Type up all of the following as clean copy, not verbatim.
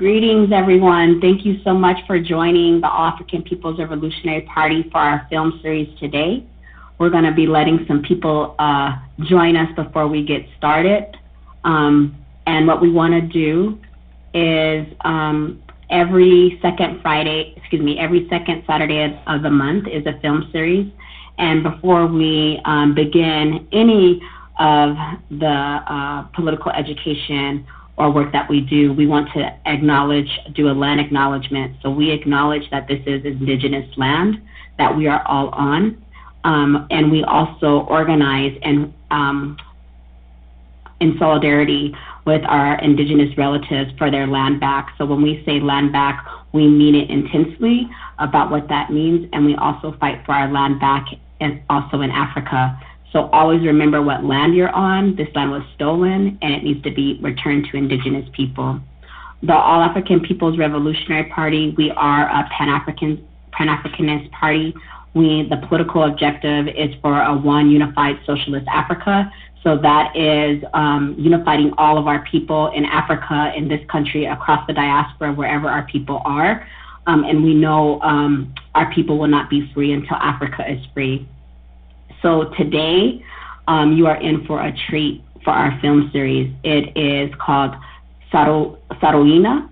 Greetings, everyone. Thank you so much for joining the All-African People's Revolutionary Party for our film series today. We're going to be letting some people join us before we get started. And what we want to do is every second Saturday of the month is a film series. And before we begin any of the political education or work that we do, we want to do a land acknowledgement. So we acknowledge that this is indigenous land that we are all on. And we also organize and in solidarity with our indigenous relatives for their land back. So when we say land back, we mean it intensely about what that means. And we also fight for our land back and also in Africa. So always remember what land you're on. This land was stolen and it needs to be returned to indigenous people. The All-African People's Revolutionary Party, we are a Pan-Africanist party. The political objective is for a one unified socialist Africa. So that is unifying all of our people in Africa, in this country, across the diaspora, wherever our people are. And we know our people will not be free until Africa is free. So today, you are in for a treat for our film series. It is called Sarraounia.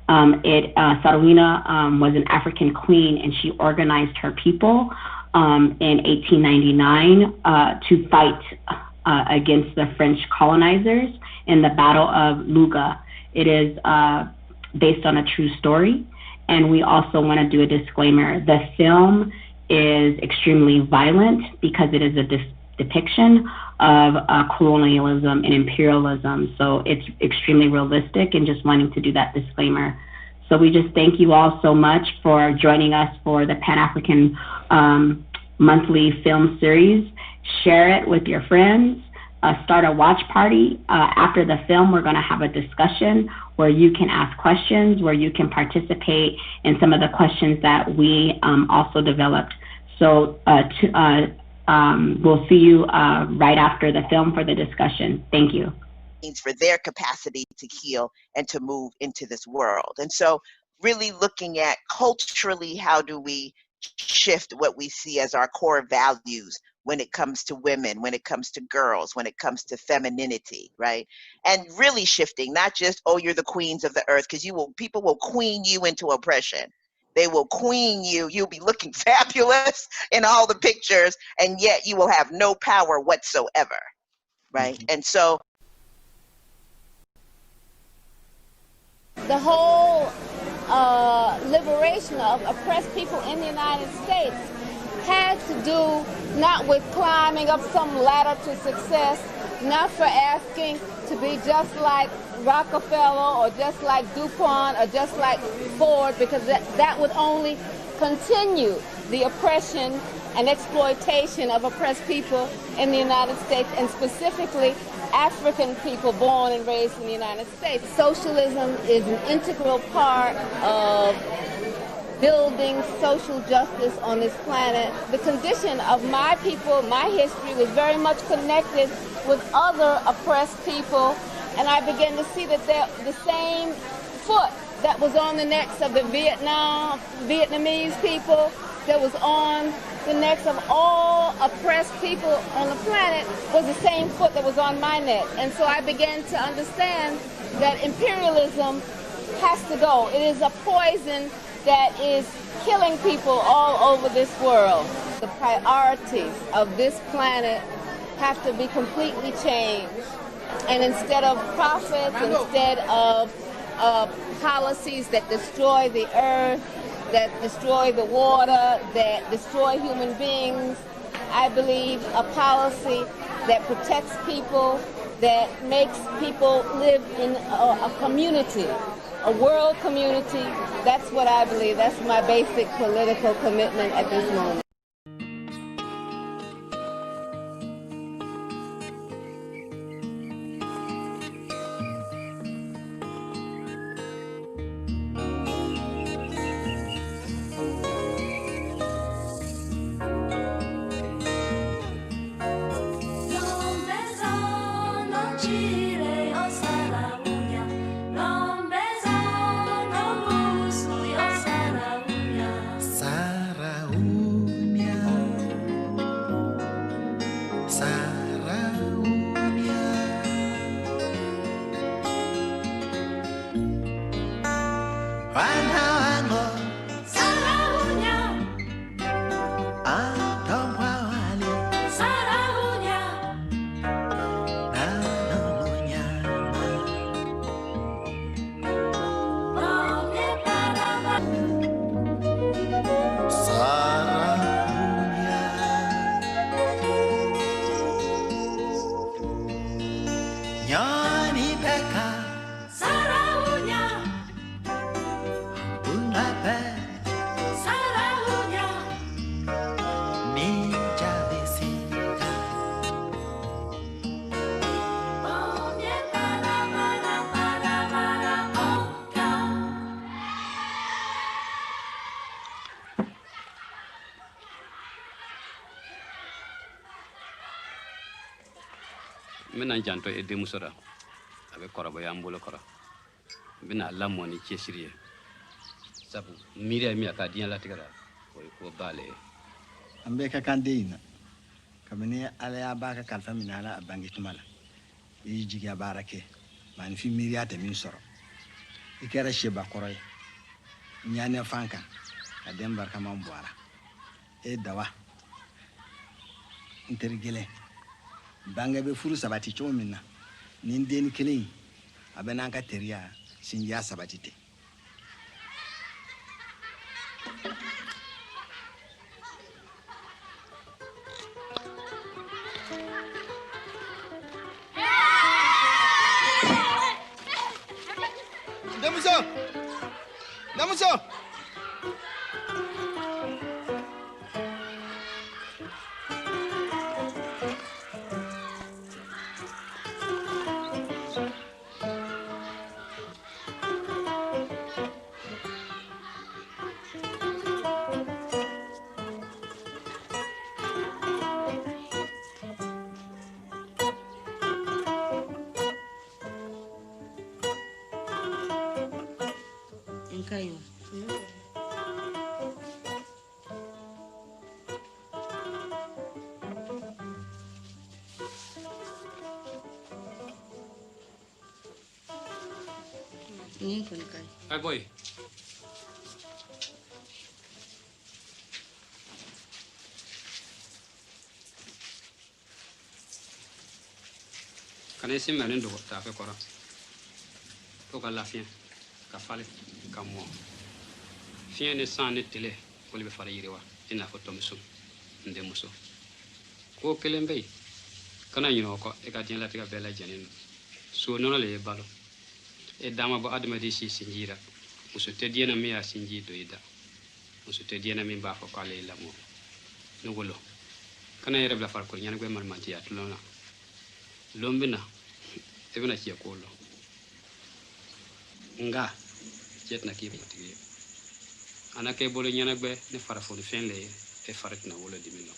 Sarraounia was an African queen, and she organized her people in 1899 to fight against the French colonizers in the Battle of Lougou. It is based on a true story, and we also want to do a disclaimer. The film is extremely violent because it is a depiction of colonialism and imperialism. So it's extremely realistic, and just wanting to do that disclaimer. So we just thank you all so much for joining us for the Pan-African monthly film series. Share it with your friends. Start a watch party. After the film, we're going to have a discussion where you can ask questions, where you can participate in some of the questions that we also developed. So we'll see you right after the film for the discussion. Thank you. For their capacity to heal and to move into this world. And so really looking at culturally, how do we shift what we see as our core values when it comes to women, when it comes to girls, when it comes to femininity, right? And really shifting, not just, oh, you're the queens of the earth, because people will queen you into oppression. They will queen you. You'll be looking fabulous in all the pictures, and yet you will have no power whatsoever, right? Mm-hmm. And so the whole liberation of oppressed people in the United States had to do not with climbing up some ladder to success, not for asking to be just like Rockefeller or just like DuPont or just like Ford, because that would only continue the oppression and exploitation of oppressed people in the United States, and specifically African people born and raised in the United States. Socialism is an integral part of building social justice on this planet. The condition of my people, my history, was very much connected with other oppressed people, and I began to see that the same foot that was on the necks of the Vietnamese people, that was on the necks of all oppressed people on the planet, was the same foot that was on my neck. And so I began to understand that imperialism has to go. It is a poison that is killing people all over this world. The priorities of this planet have to be completely changed. And instead of profits, instead of policies that destroy the earth, that destroy the water, that destroy human beings, I believe a policy that protects people, that makes people live in a community, a world community. That's what I believe. That's my basic political commitment at this moment. Chile, oh Sarraounia, l'homme Sarraounia, Sarraounia, Nyani peka Sarraounia, unape Sarraounia, mi javesi Mina janto e demusora abe korobo yambolo koro bina lamoni chesiriye sabu mire mi akadiya latigara ko bale ambe ka kandina kamene ala ya baka kalfa minala abangi tumala yi jiga barake man fi miriata min soro ikera sheba koroy nyane fanka adem barka man boara e dawa intergele banga be furu sabati chomina nindeni kelen abena ka teria sinja sabatite Namuso Enkayo. Ini kan kai. ay boy kane simmenen do ta fe kora to ka lafiya ka fale ka mo fien ne san ne tele ko le fara yiri wa ina fo to muso nde muso ko kelembe kana yino ko e ka tin la tiga bela janin so nono le balo e dama bo adama di si sinjira muso te diena mi a sinji do ida muso te diena mi ba fo ko le la mo no golo kana yere bla far ko nyana gbe mal manti atulona lombina e bina ci ko lo nga jet na ki matigi ana ke bolo nyana gbe ne fara fo de fen le e farat na wala dimino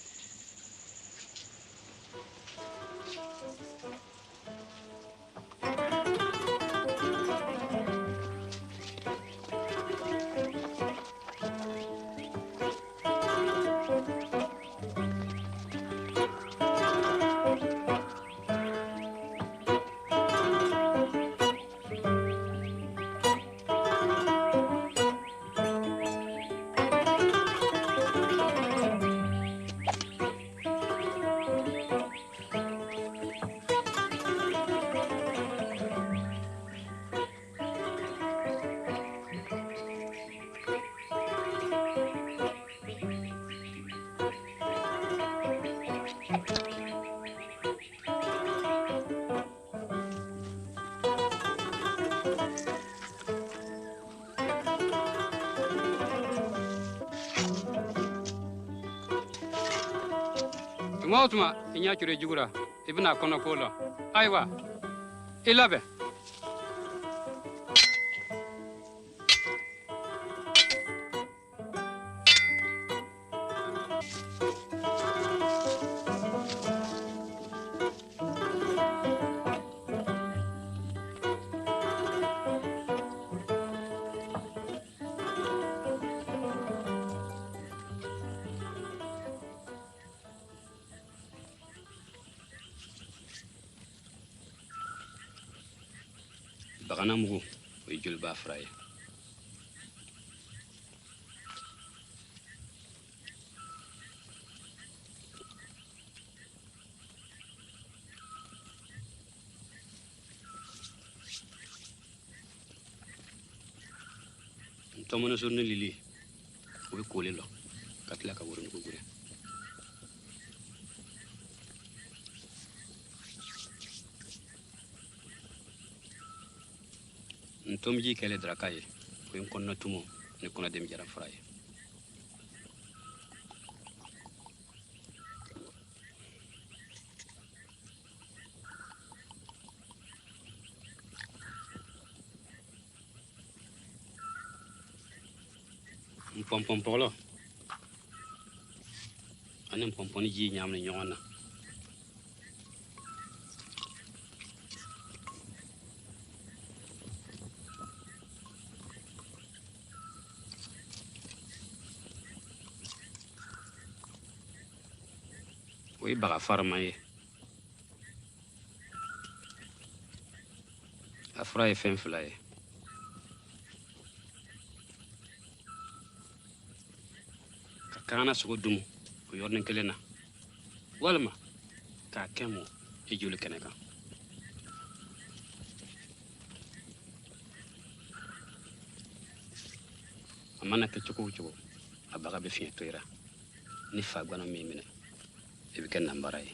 Tuma inya chure jugura ibna kono kolo aywa ilabe bagana mugu o jul ba fraye Tomono sur ni lili. We kole lo. Katla ka wurun ko gure. Ntom ji kele drakaye. Ko en konna tumo ne kona dem jaram fraye. Pom polo. Anem pom poni ji nyam ne nyona. We baga farmaye. Afraye fem flaye. Kana sugo dum ko yornen kelena. Walma ka kemo e julu keneka. Amana ke chuko abaga be fin toira. Ni fa gwana mimine. E bi ken nambaray.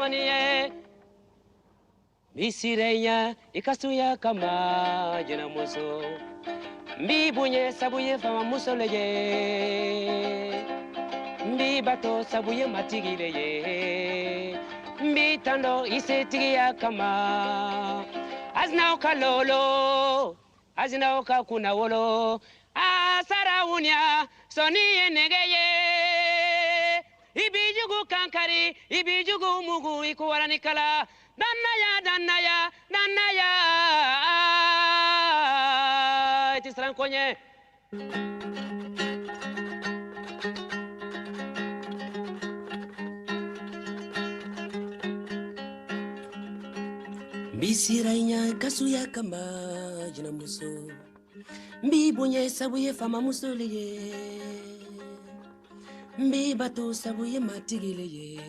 samaniye Misirenya ikasuya kama jina muso Mbi bunye sabuye fama musoleye Mbi bato sabuye matigileye Mbi tando isetigiya kama Aznao kalolo Aznao kakuna wolo Sarraounia soni negeye Ibijugu kankari Ibijugu mugu ikuwarani kala Danaya Tisran konye Bisirainya kasuya kama jina muso Mbi bunye sabuye fama musoleye Mbi bato sabuye matigileye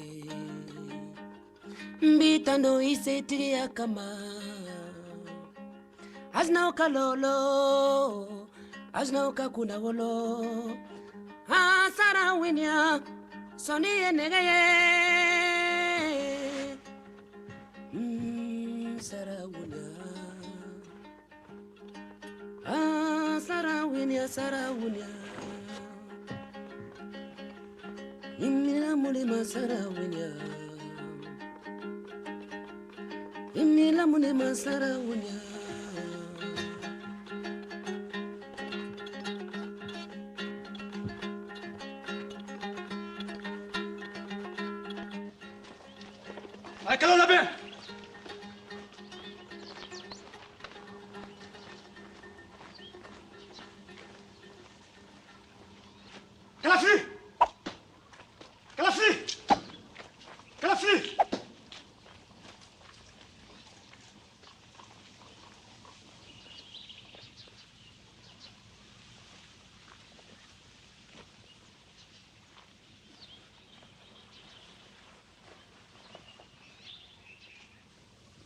Mbi tando isetigiya kama Aznao kalolo Aznao kakuna wolo Sarraounia soni negeye Sarraounia Sarraounia Imila mulema Sarraounia Imila mulema Sarraounia Allez, la baie.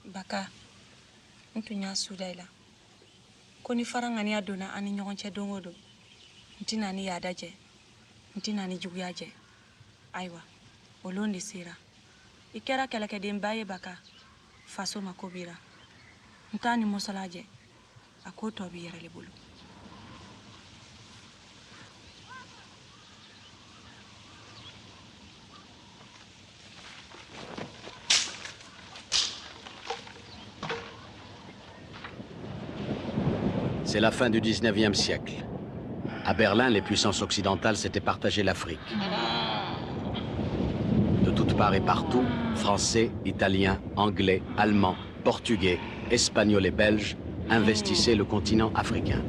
Baka, ntunya sudaila. Koni farangani adona ani nyonche dongodo. Ntina ni yadaje. Ntina ni juguyaje. Aiwa, olondi sira. Ikera keleke dembaye baka. Faso makobira. Ntani mosolaje. Akoto abiyara lebulu. C'est la fin du 19e siècle. À Berlin, les puissances occidentales s'étaient partagé l'Afrique. De toutes parts et partout, Français, Italiens, Anglais, Allemands, Portugais, Espagnols et Belges investissaient le continent africain.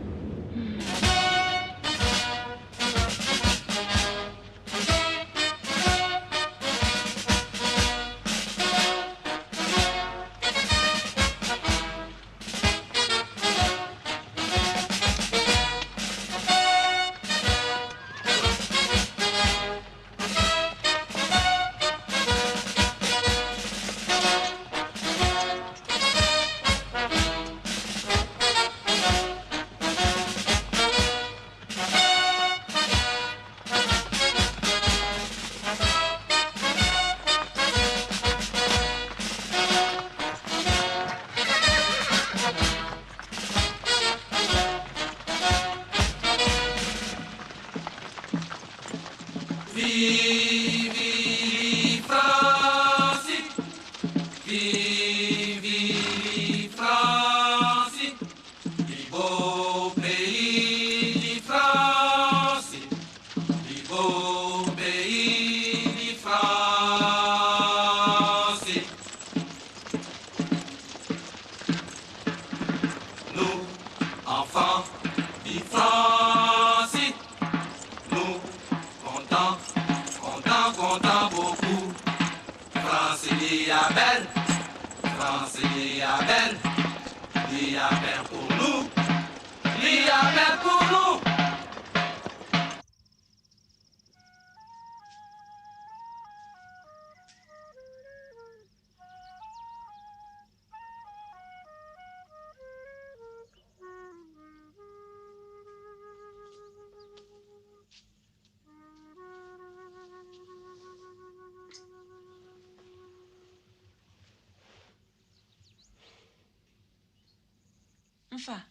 Nfa,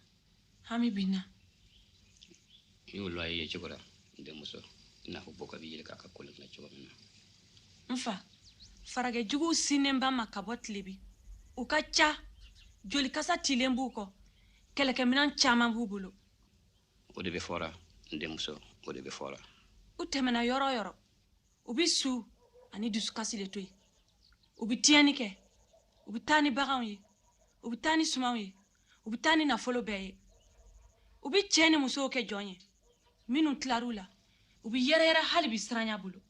hami bina. Yo lo ay chokora de muso. Na ko boka bi ka ka kolek na chokora. Nfa, farage jugu sinemba makabot libi. Ukacha joli kasa tilembu ko. Keleke minan chama bubulu. O de be fora de muso, o de be fora. Utemena yoro yoro. Ubi su ani dusukasi le toy. Ubi tiani ke. Ubi tani bagan ye. Ubi tani sumaw ye. Ubi tani na folo beye. Ubi cheni muso ke jonye. Minu tlarula. Ubi yere hali bisranya bulu.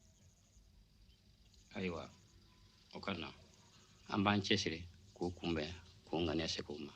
Aywa. O kana. Amban chesire ko kumbe ko ngane se ko ma.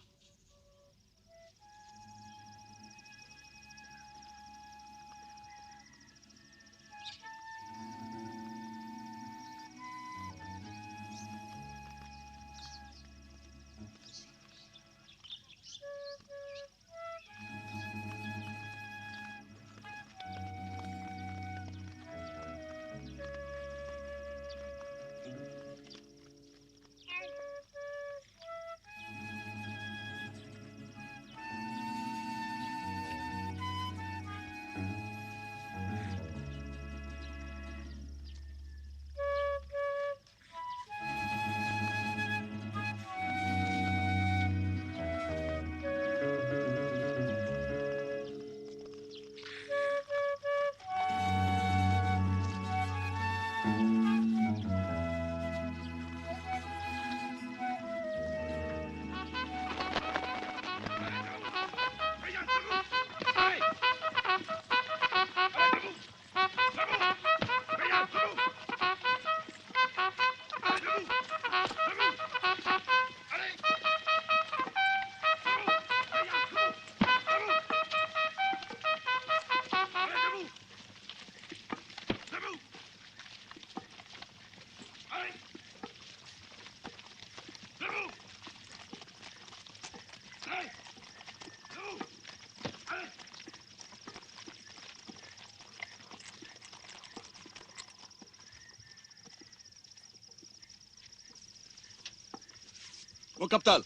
Mon capital.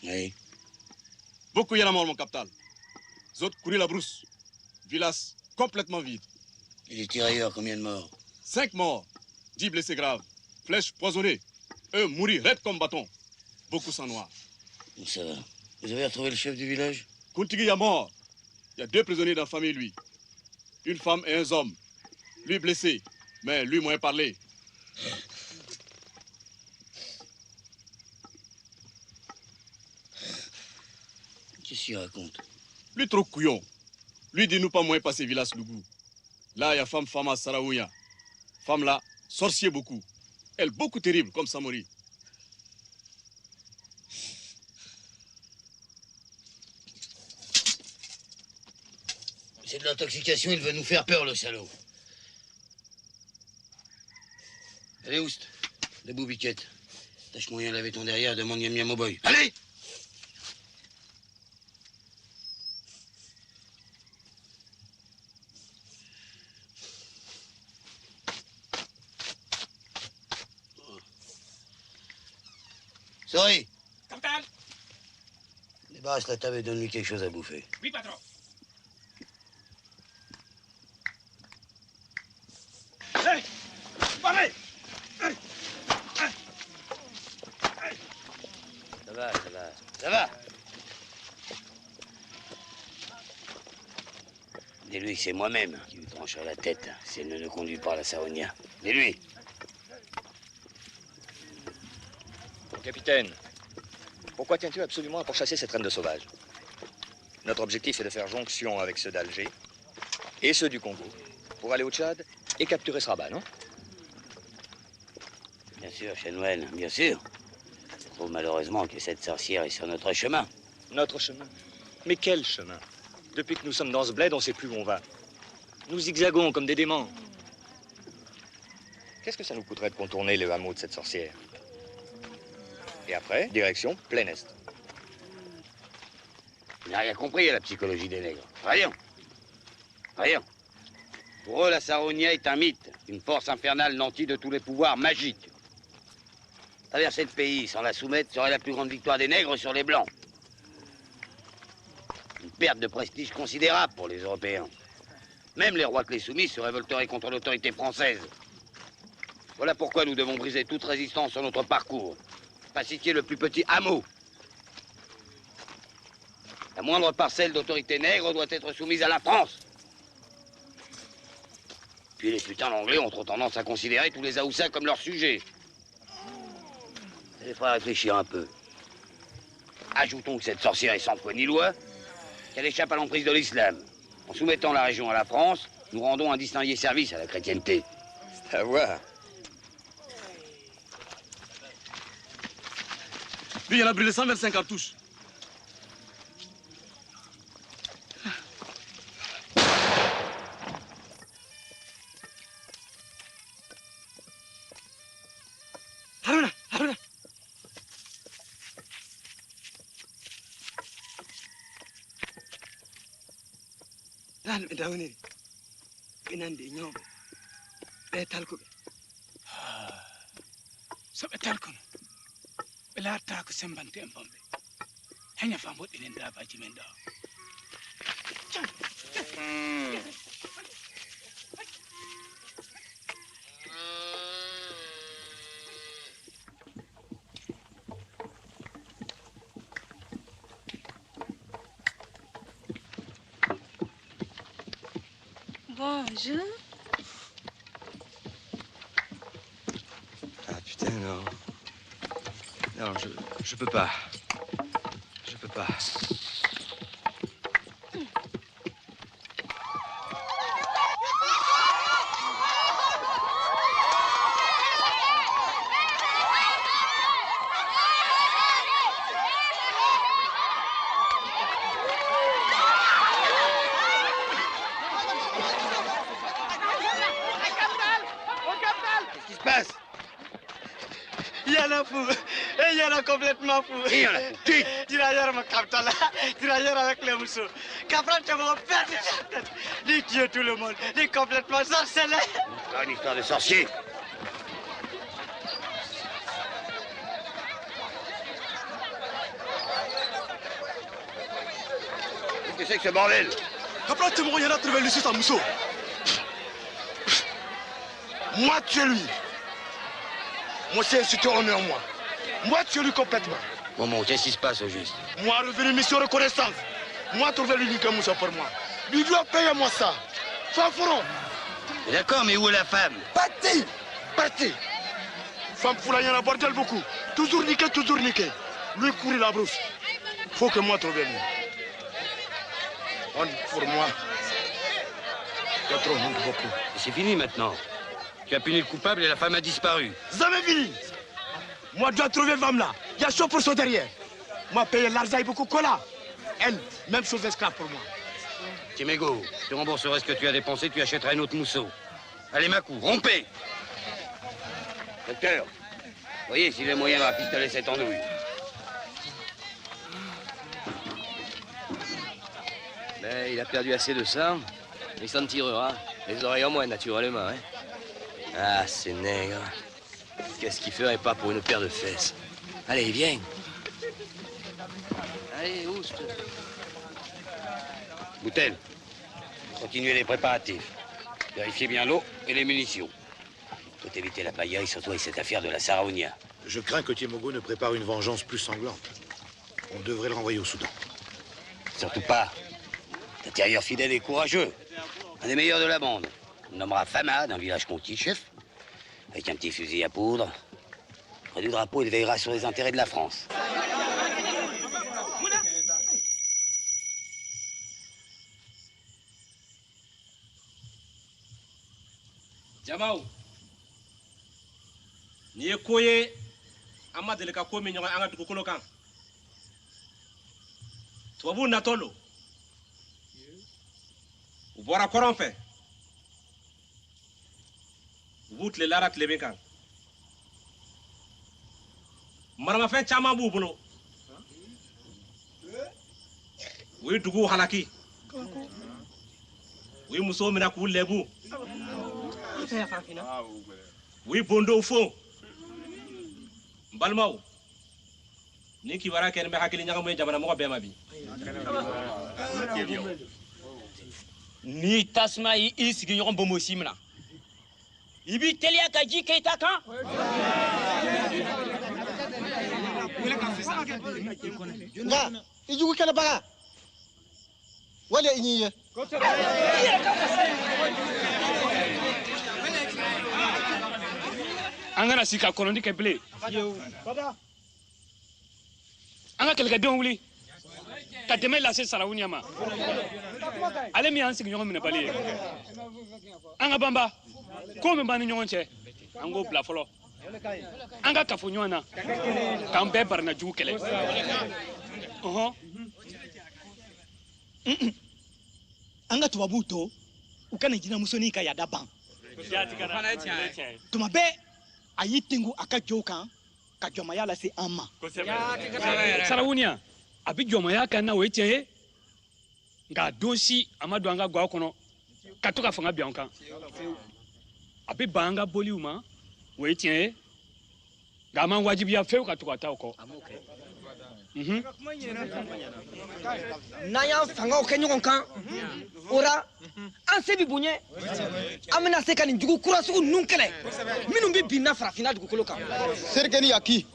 Oui. Beaucoup y en a mort, mon capital. Les autres couraient la brousse. Village complètement vide. Et les tirailleurs, combien de morts? 5 morts. 10 blessés graves. Flèches poisonnées. Eux mourir raides comme bâton. Beaucoup sang noir. Ça va. Vous avez retrouvé le chef du village? Kuntigui est mort. Il y a 2 prisonniers dans la famille, lui. Une femme et un homme. Lui blessé, mais lui moins parlé. Qu'est-ce qu'il raconte? Lui trop couillon. Lui dit nous pas moins passer village Lougou. Là, il y a femme à Sarraounia. Femme là, sorcier beaucoup. Elle beaucoup terrible comme Samori. C'est de l'intoxication, il veut nous faire peur, le salaud. Allez, Oust, debout, biquette. Tâche moyen laver ton derrière, demande miam miam au boy. Allez! Sorry. Capitaine. Débarrasse la table et donne-lui quelque chose à bouffer. Oui, patron. Hey! Parlez! Hey! Hey! Hey! Ça va, ça va, ça va. Dis-lui que c'est moi-même qui lui trancherai la tête s'il ne nous conduit pas à la Sarraounia. Dis-lui. Capitaine, pourquoi tiens-tu absolument à pourchasser cette reine de sauvage? Notre objectif est de faire jonction avec ceux d'Alger et ceux du Congo pour aller au Tchad et capturer ce rabat, non? Bien sûr, Chanoine, bien sûr. Je trouve malheureusement que cette sorcière est sur notre chemin. Notre chemin? Mais quel chemin? Depuis que nous sommes dans ce bled, on ne sait plus où on va. Nous zigzagons comme des démons. Qu'est-ce que ça nous coûterait de contourner le hameau de cette sorcière? Et après, direction plein est. Il n'a rien compris à la psychologie des nègres. Rien. Rien. Pour eux, la Sarraounia est un mythe, une force infernale nantie de tous les pouvoirs magiques. Traverser le pays sans la soumettre serait la plus grande victoire des nègres sur les blancs. perte de prestige considérable pour les Européens. Même les rois clés soumis se révolteraient contre l'autorité française. Voilà pourquoi nous devons briser toute résistance sur notre parcours. Pacifier le plus petit hameau. La moindre parcelle d'autorité nègre doit être soumise à la France. Puis les putains d'anglais ont trop tendance à considérer tous les Haoussas comme leurs sujets. Ça les fera réfléchir un peu. Ajoutons que cette sorcière est sans foi ni loi, qu'elle échappe à l'emprise de l'islam. En soumettant la région à la France, nous rendons un distingué service à la chrétienté. C'est à voir. Lui, il en a brûlé 125 cartouches. Haruna. Dan ɓe dawniri ɓe nandi e ñooɓe ɓe talkuɓe so ɓe talkono ɓe laarta ko sembante en bomɓe heña fa moƴƴinen daabaji men ɗo. Bonjour. Ah putain, non. Non, je peux pas. Je peux pas. Qu'est-ce qui se passe? Il y en a fou. Et il y en a complètement fou. Il y en a fou. Qui? Tirailleur, mon capitaine. Tirailleur avec les mousseaux. Capitaine, tu vas perdre la tête. Dis tuer tout le monde. Dis complètement sorcelé. Ah, une histoire de sorcier. Qu'est-ce que c'est que ce bordel? Capitaine, tu m'aurais rien trouvé Lucie sans mousseau. Moi, tu es lui. Moi, c'est insulté honneur, moi. Moi, tu es lui complètement. Maman, qu'est-ce qui se passe au juste? Moi, revenu mission reconnaissance. Moi, trouver lui une moussa pour moi. Lui doit payer moi ça. Fanforon. D'accord, mais où est la femme? Parti. Femme foula, il y en a bordel beaucoup. Toujours niqué. Lui courir la brousse. Faut que moi trouve lui. Pour moi, il y a trop de monde beaucoup. C'est fini maintenant. Tu as puni le coupable et la femme a disparu. Jamais fini. Moi, je dois trouver femme là. Il y a chaud pour son derrière. Moi, payer l'argent et beaucoup cola. Elle, même chose esclave pour moi. Timégo, tu rembourserais ce que tu as dépensé, tu achèteras un autre mousseau. Allez, Macou, rompez. Docteur, voyez s'il y a moyen de rapistoler cette andouille. Mais il a perdu assez de sang. Il s'en tirera. Les oreilles en moins, naturellement. Hein. Ah, c'est nègre. Qu'est-ce qu'il ferait pas pour une paire de fesses? Allez, viens. Allez, oust. Boutel, continuez les préparatifs. Vérifiez bien l'eau et les munitions. Faut éviter la pagaille, surtout avec cette affaire de la Sarraounia. Je crains que Timégo ne prépare une vengeance plus sanglante. On devrait le renvoyer au Soudan. Surtout pas. T'es terrier fidèle et courageux. Un des meilleurs de la bande. On nommera Fama d'un village conquis, chef. Avec un petit fusil à poudre. Près du drapeau, il veillera sur les intérêts de la France. Jamaw ni ye ko ye an ma deli ka ko min ɲɔgɔn an ka dugukolo kan tubabuw natɔ lo u bɔra kɔrɔn fɛ u b'u tilelara tile min kan maramafɛn caman b'u bolo u ye duguw halaki u ye musow minɛ k'u lɛbu oui bondo fo balmaw ni kibara ken be hakili nyanga moy jamana mo be ma bi Ni tasma i sigiɲɔgɔn bomo si mina i b'i teliya ka ji kɛ i ta kan nka i jugu kɛlɛbaga wale i ɲi ye an kana si ka kɔnɔni kɛ bilen an ka kɛlɛkɛdenw wuli ka dɛmɛ lase Sarraounia ma ale min y'an sigiɲɔgɔn minɛbali ye an ka banba ko min b'an ni ɲɔgɔn cɛ an k'o bila fɔlɔ an ka kafo ɲɔgɔn na k'an bɛɛ barina jugu kɛlɛ an ka tubabuw to u kana jinɛmusonin ka yaada ban tuma bɛɛ a y'i tengu a ka jɔw kan ka jɔnmaya lase an ma Sarraounia a bɛ jɔnmaya kan na o ye tiɲɛ ye nka a don si a ma don an ka gaw kɔnɔ ka to ka fanga bin an kan a bɛ ban an ka boliw ma o ye tiɲɛ ye nka a m'an wajibiya fewu ka to ka taa o kɔ n'an y'an fangaw kɛ ɲɔgɔn kan o ra an se bɛ bonya an bɛna se ka nin jugu kura sugu ninnu kɛlɛ minnu bɛ bin na farafinna dugukolo kan serikɛ ni yaki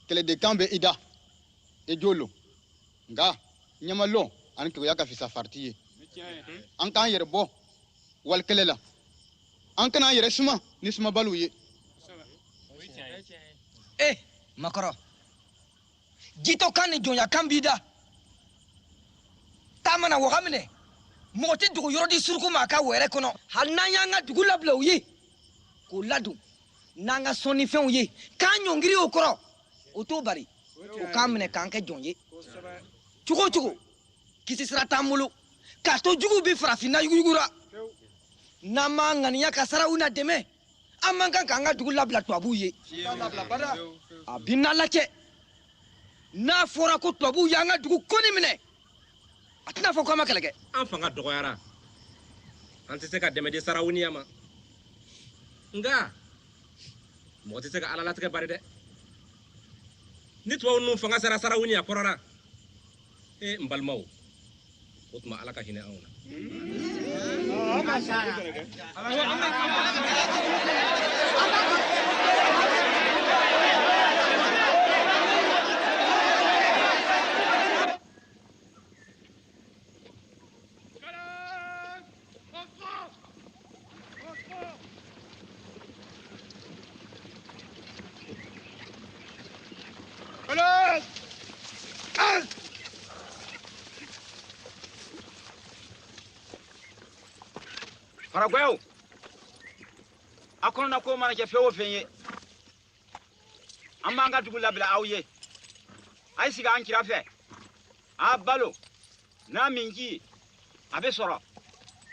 kɛlɛdenkan bɛ i da i jo lo nka ɲamalɔn ani kegunya ka fisa fariti ye an k'an yɛrɛ bɔ walikɛlɛ la an kana an yɛrɛ suma ni sumabaliw ye makɔrɔ jitɔ kan ni jɔnya kan b'i da taa mana waga minɛ mɔgɔ tɛ dogo yɔrɔ di suruku ma a ka wɛrɛ kɔnɔ hali n'an y'an ka dugu labila u ye k'o ladon n'an ka sɔnnifɛnw ye k'an ɲɔngiri o kɔrɔ o t'o bari o k'an minɛ k'an kɛ jɔn ye cogo o cogo kisi sira t'an bolo k'a to juguw bi farafinna yuguyugura n'an m'an ŋaniya ka Sarraounia dɛmɛ an man kan k'an ka dugu labila tubabuw ye a bi n'an lajɛ n'a fɔra ko tubabuw y'an ka dugu kɔni minɛ a tɛna fɔ ko an ma kɛlɛ kɛ an fanga dɔgɔyara an tɛ se ka dɛmɛ di Sarraounia ma nka mɔgɔ tɛ se ka ala latigɛ bari dɛ ni tubabu ninnu fanga sera Sarraounia kɔrɔra n balimaw o tuma ala ka hinɛ anw na Faragwɛw a kɔnɔna ko mana kɛ fɛn o fɛn ye an b'an ka dugu labila aw ye a ye sigi an kɛrɛ fɛ a balo n'a min ji a bɛ sɔrɔ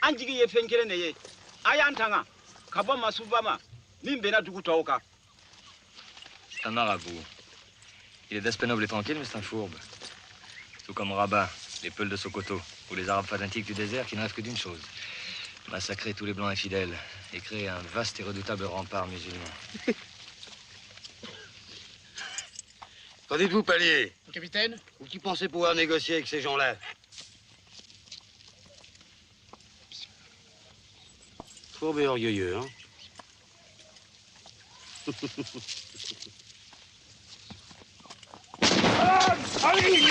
an jigi ye fɛn kelen de ye a y'an tanga ka bɔ masuba ma min bɛnna dugu tɔw kan. C'est un marabout. Il est d'aspect noble et tranquille, mais c'est un fourbe. Tout comme Rabat, les Peuls de Sokoto, ou les Arabes fanatiques du désert qui ne rêvent que d'une chose: massacrer tous les blancs infidèles et créer un vaste et redoutable rempart musulman. Qu'en dites-vous, Palier? Capitaine? Ou qui pensez pouvoir négocier avec ces gens-là? Fourbe et orgueilleux, hein? Allez!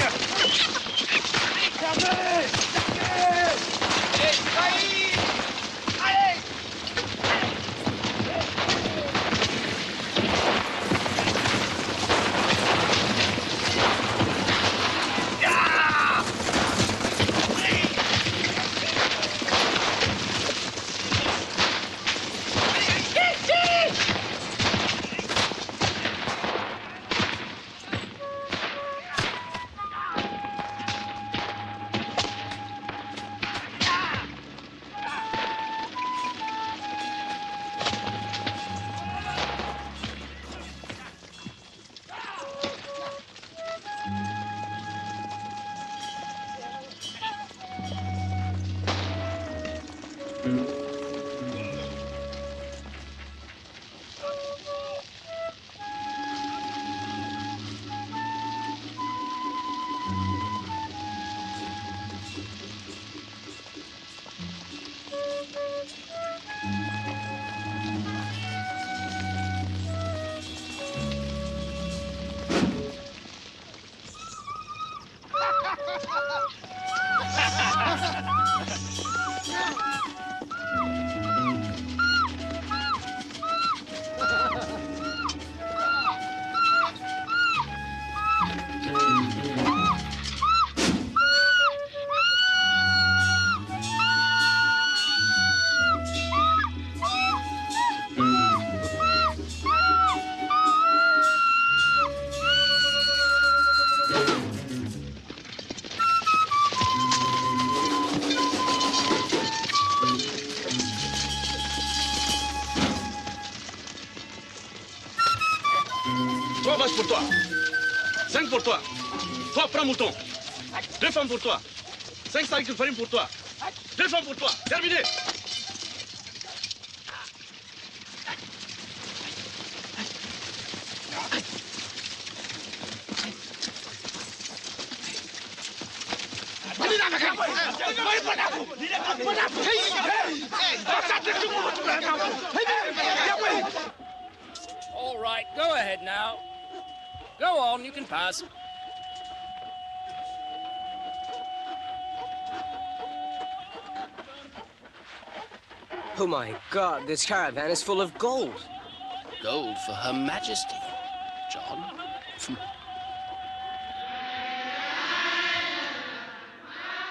vaches pour toi. 5 pour toi. Toi, prends mouton. 2 femmes pour toi. 5 sacs de farine pour toi. 2 femmes pour toi. Terminé. All right, go ahead now. Go on, you can pass. Oh my God, this caravan is full of gold. Gold for Her Majesty, John.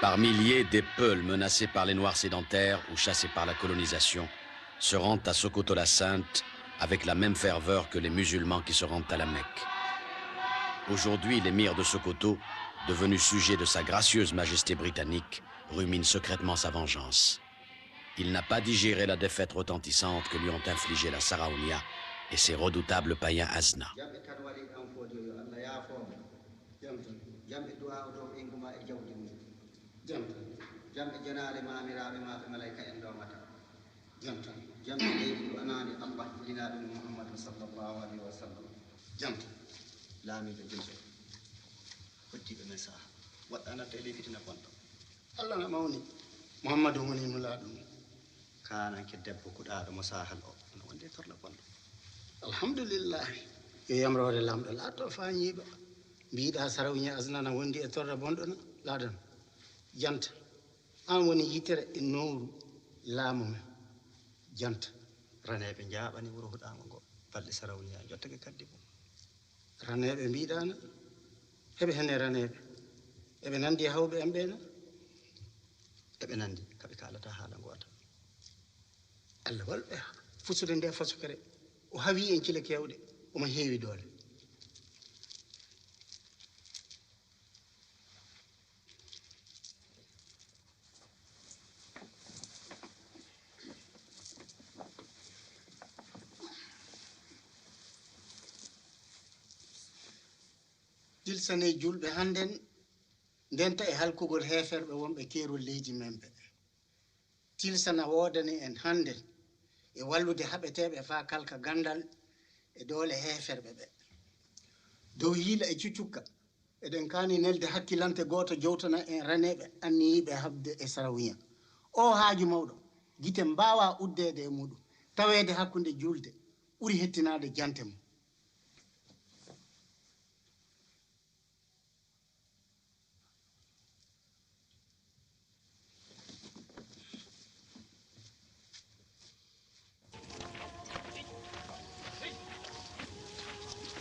Par milliers, des peuls menacés par les Noirs sédentaires ou chassés par la colonisation se rendent à Sokoto-la-Sainte avec la même ferveur que les musulmans qui se rendent à la Mecque. Aujourd'hui, l'émir de Sokoto, devenu sujet de sa gracieuse majesté britannique, rumine secrètement sa vengeance. Il n'a pas digéré la défaite retentissante que lui ont infligée la Sarraounia et ses redoutables païens Azna. Muhammadu woni nulaɗum kananke debbo kuɗaɗo mo sahal o no wonde torla bonɗo alhamdulillah yo yamrode lamɗo laatto fañiɓa mbiɗa Sarraounia asnana wondi e torla bonɗo na laadan janta an woni yitere e nowru laamu men janta raneɓe jaaɓani wuro huɗama ngo balɗe Sarraounia jottake kaddi bo raneɓe mbiɗana heɓe hene raneɓe eɓe nandi hawɓe en ɓena eɓe nandi kaɓe kalata haala goota allah walɓe fusude nde fasukere o hawi en cile kewɗe omo heewi doole dilsane julɓe hannden ndenta e halkugol heeferɓe wonɓe keerol leydi men ɓe tilsana woodani en hannden e wallude haɓeteɓe faa kalka gandal e doole heeferɓe ɓe dow yiila e cuccukka eɗen kaani nelde hakkilante gooto jowtana en raneɓe anniyiɓe habde e Sarraounia o haaju mawɗo gite mbawa uddede e muɗum taweede hakkunde julde ɓuri hettinade jante mum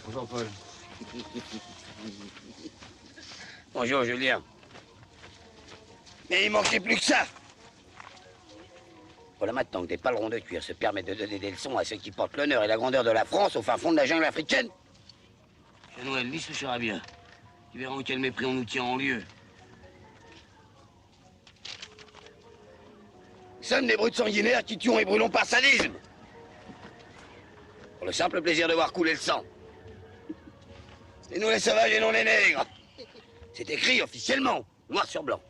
Bonjour, Paul. Bonjour, Julien. Mais il manquait plus que ça. Voilà maintenant que des palerons de cuir se permettent de donner des leçons à ceux qui portent l'honneur et la grandeur de la France au fin fond de la jungle africaine. Chez Noël, lui, ce sera bien. Ils verront quel mépris on nous tient en lieu. Nous sommes des brutes sanguinaires qui tuons et brûlons par sadisme. Pour le simple plaisir de voir couler le sang. C'est nous les sauvages et non les nègres. C'est écrit officiellement, noir sur blanc.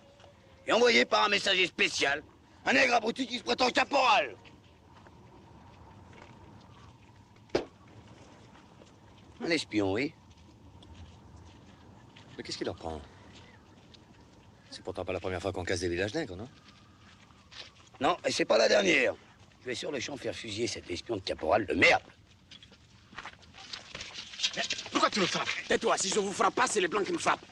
Et envoyé par un messager spécial, un nègre abruti qui se prétend caporal. Un espion, oui. Mais qu'est-ce qui leur prend? C'est pourtant pas la première fois qu'on casse des villages nègres, non? Non, et c'est pas la dernière. Je vais sur le champ faire fusiller cet espion de caporal de merde. Pourquoi tu me frappes? Tais-toi, si je vous frappe pas, c'est les Blancs qui me frappent.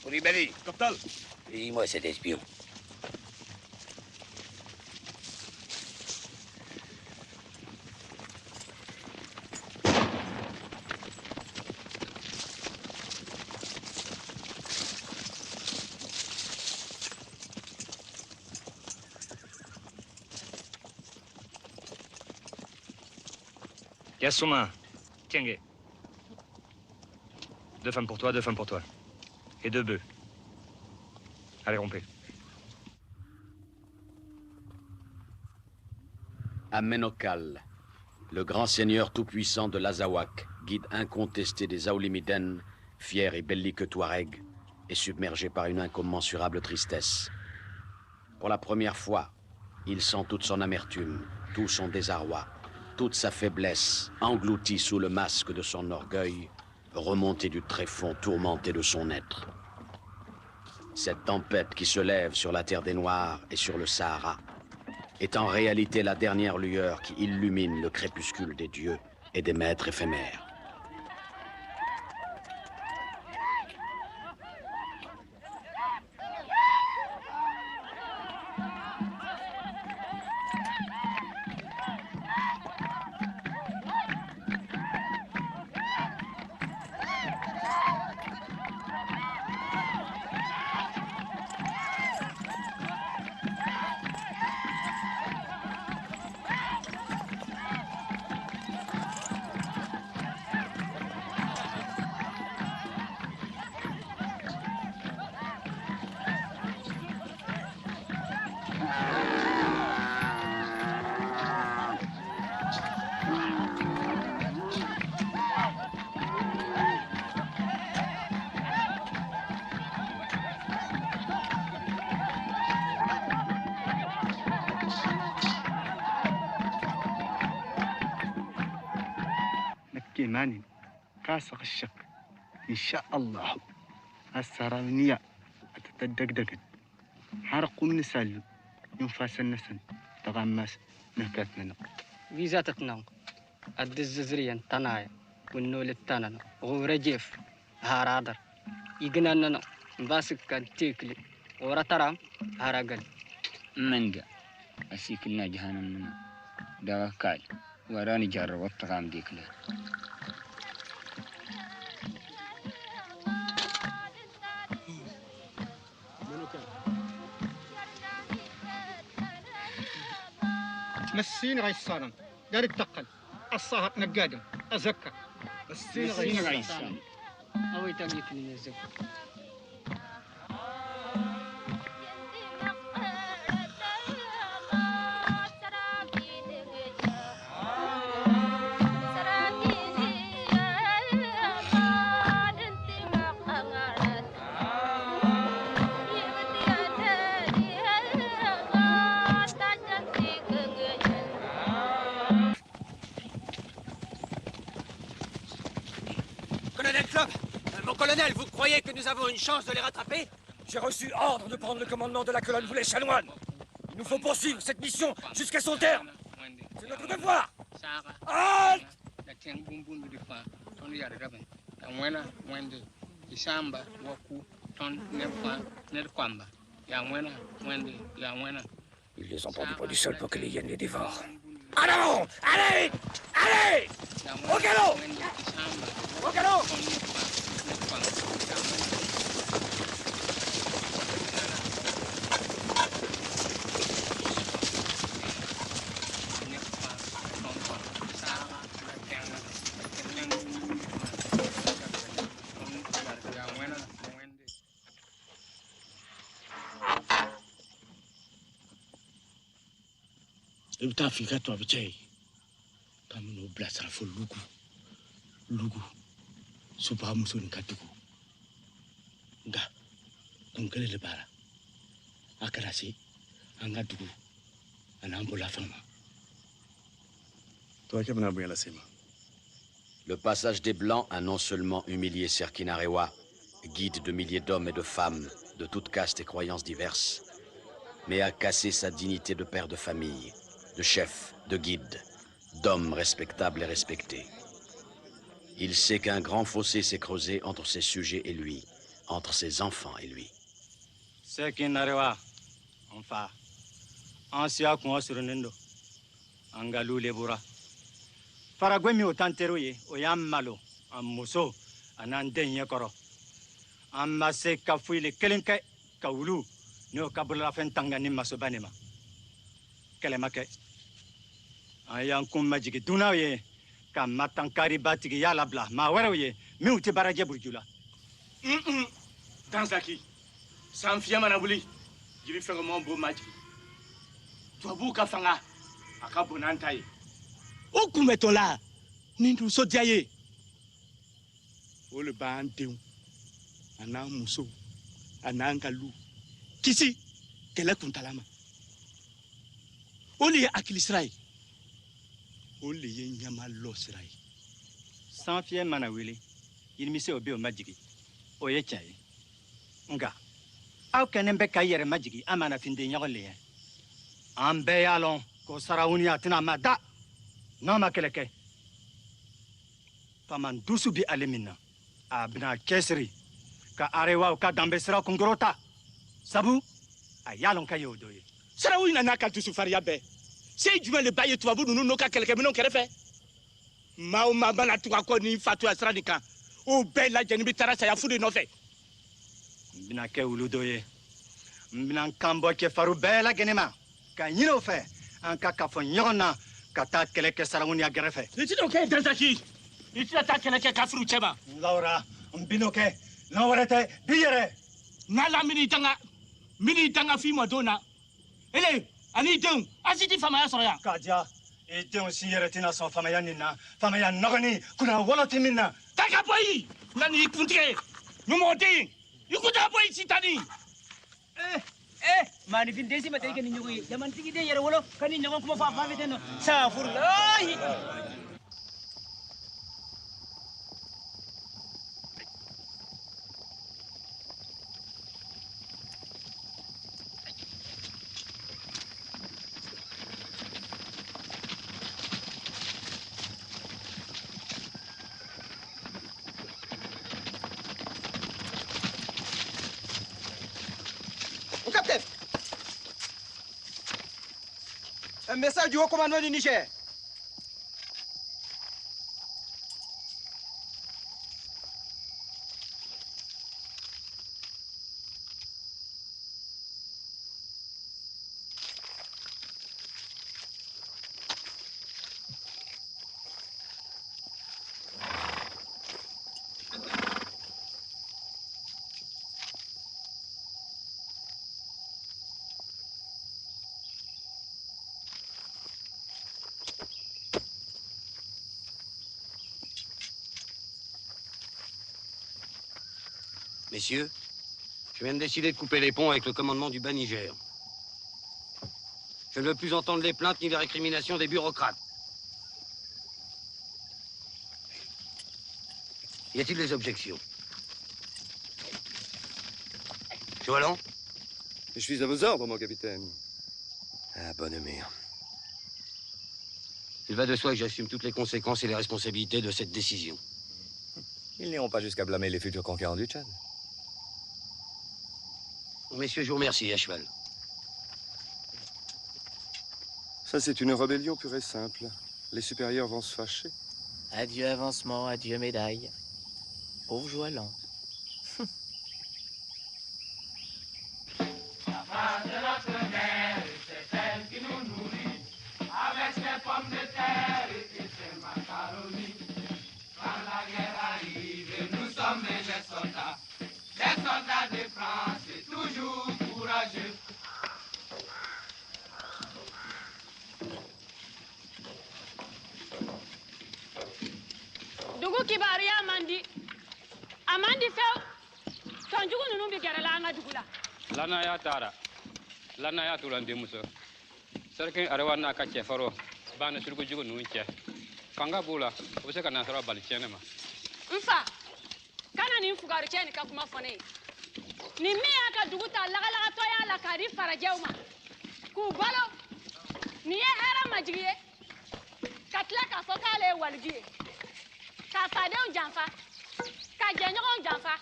Koulibaly. Captal. Dis-moi cet espion. Yassouma, Tiengue. 2 femmes pour toi, 2 femmes pour toi. Et 2 bœufs. Allez, rompez. Amenokal, le grand seigneur tout-puissant de l'Azawak, guide incontesté des Aoulimiden, fier et belliqueux Touareg, est submergé par une incommensurable tristesse. Pour la première fois, il sent toute son amertume, tout son désarroi, toute sa faiblesse, engloutie sous le masque de son orgueil, remontée du tréfonds tourmenté de son être. Cette tempête qui se lève sur la terre des Noirs et sur le Sahara est en réalité la dernière lueur qui illumine le crépuscule des dieux et des maîtres éphémères. إيمان كاسق الشك إن شاء الله السراونية أتتدقدقت حرق من سالو ينفاس النسن تغمس نهكاتنا فيزاتتنا الدززريان تنايا والنول التاننا غورجيف هارادر يجناننا باسك كان تيكلي ورترام هارقل منجا أسيكلنا جهنم دواكال وراني جار وطغام ديكلا مسين غيصارن دار الدقل الصهر نقادم أزكى مسين غيصارن أوي تقيت لي الزكى Mon colonel, vous croyez que nous avons une chance de les rattraper? J'ai reçu ordre de prendre le commandement de la colonne Boulet Chanoine. Il nous faut poursuivre cette mission jusqu'à son terme. C'est notre devoir. Halte! Ils les ont pendus près du sol pour que les hyènes les dévorent. En avant! Allez! Allez! Au galop! Au galop! Utafika tu abichai kami no blasara fo Lougou suba musoni katuku nga kunkele le bara akarasi anga dugu anambola fama. Toi qui m'as la sema. Le passage des Blancs a non seulement humilié Serkinarewa, guide de milliers d'hommes et de femmes de toutes castes et croyances diverses, mais a cassé sa dignité de père de famille, de chef, de guide, d'homme respectable et respecté. Il sait qu'un grand fossé s'est creusé entre ses sujets et lui, entre ses enfants et lui. Serkinarewa, enfin, ansia kon surunendo, angalu lebura. Faragwemi otanteroye, oyamalo, amuso, anandenya koro. Amase kafui le kelenke, kaulu, no kabula fentanga ni masobanema. Kelemake. Ayang kumajigi dunaye, kamatankari batigi yalabla, ma weroye, miuti baraje burjula. Danzaki, Sans fier manabuli, je vais faire mon beau match. Toi, bouka fanga, aka bonantaye. Où coumettons là? Nindu so diaye. Oh le bandéon, Anna Mousso, Anna Galou. Kisi, quelle est ton talama? Oli akilisrai. Oli nyama losrai. Sans fier manawili, il m'y au majigi. Oye chai. Nga. Aw kenen be kayere majigi amana finde nyogole. Ambe yalon ko Sarraounia tina mada. Nama keleke. Paman dusu bi alemina. Abna kesri. Ka arewa ka dambesra kungorota. Sabu ayalon kayo doye. Sarraounia na ka dusu faria be. C'est du le baye tu vas vous nous ka keleke minon kerefe. Mao mabana tu ko ni fatu asradika. O bella jenibi tarasa ya fude no fe. Mbina ke uludoye. Mbina kambo ke faru bela genema. Ka nyino fe. Anka ka fo nyona ka ta keleke Sarraounia gerefe. Iti do ke dantaki. Iti ta keleke ka furu chema. Laura, mbino ke. Laurete biyere. Nala mini tanga fi modona. Ele, ani dun, asiti fama ya soroya. Kaja. Ite si yeretina son famaya nina. Famaya nogani kuna woloti minna. Taka boyi. Nani kuntre. Numoti. Ikuta boyi sitani. Manifin desi materi ke ninyo yi zaman tigi de yere wolo kani nyago kuma fa fa veteno safurlahi. Un message du haut commandement du Niger. Messieurs, je viens de décider de couper les ponts avec le commandement du bas Niger. Je ne veux plus entendre les plaintes ni les récriminations des bureaucrates. Y a-t-il des objections? Joalan? Je suis à vos ordres, mon capitaine. Ah, bonne mère. Il va de soi que j'assume toutes les conséquences et les responsabilités de cette décision. Ils n'iront pas jusqu'à blâmer les futurs conquérants du Tchad. Messieurs, je vous remercie, à cheval. Ça, c'est une rébellion pure et simple. Les supérieurs vont se fâcher. Adieu avancement, adieu médaille. Pauvre Joalan. Avec ses pommes de terre et ses macaronis. Quand la guerre arrive, nous sommes les soldats. Les soldats de France, toujours courageux. Dugu kibaruya amandi few tonjugu nunu bi gɛrɛ la an ka dugu la. Lanaya tara. Lanaya turan demuso. Sarkin arewa n'a ka cɛfaro bana surugu jugu ninnu cɛ. Fanga b'u la, o bɛ se ka na sɔrɔ bali tiɲɛ ma. N fa, kana nin fugari cɛ nin ka kuma fɔ ne ye. Nin min y'a ka dugu ta lagalagatɔya la k'a di farajɛw ma k'u balo. Nin ye hɛrɛ majigi ye ka tila k'a fɔ k'ale ye waliji ye. K'a fadenw janfa, ka jɛɲɔgɔnw janfa,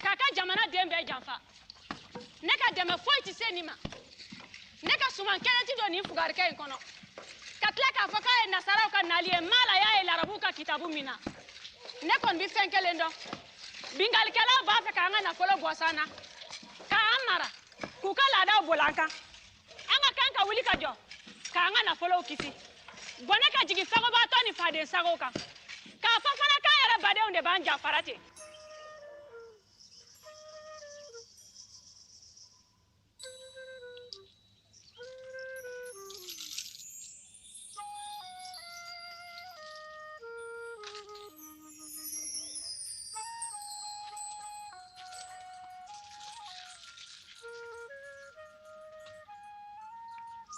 k'a ka jamana den bɛɛ janfa. Ne ka dɛmɛ foyi tɛ se nin ma. Ne ka suman kelen tɛ don nin fugarikɛ in kɔnɔ. Ka tila k'a fɔ k'a ye nasaraw ka nali ye mala y'a ye larabuw ka kitabu min na. Ne kɔni bɛ fɛn kelen dɔn. Bingalikɛlaw b'a fɛ k'an ka nafolo bɔsan na, k'an mara, k'u ka laadaw boli an kan. An ka kan ka wuli ka jɔ, k'an ka nafolow kisi. Bɔnɛ ka jigin sagobaatɔ ni faden sagow kan. K'a fɔ fana k'an yɛrɛ badenw de b'an janfara ten.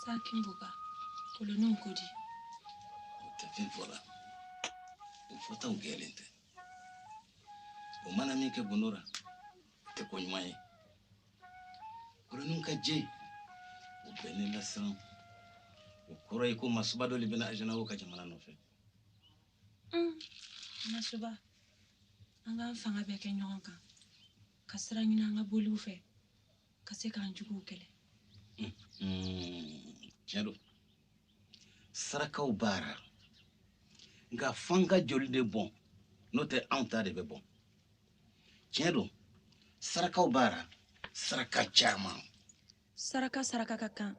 Sakimbuka, colonel Kodi. Tafin fola. Fota ugelente. Umana mike bonora. Te konymaye. Colonel Kaje. Ubene la san. Ukora iko masubado libena ajana woka jamana nofe. Masuba. Anga fanga beke nyonka. Kasra nyina anga bolu fe. Kase kan jugu kele. Tiens, Sarakaw bara. Nga fanga joli de bon. Note anta de be bon. Tiens, Sarakaw bara. Saraka chama. Saraka kakan.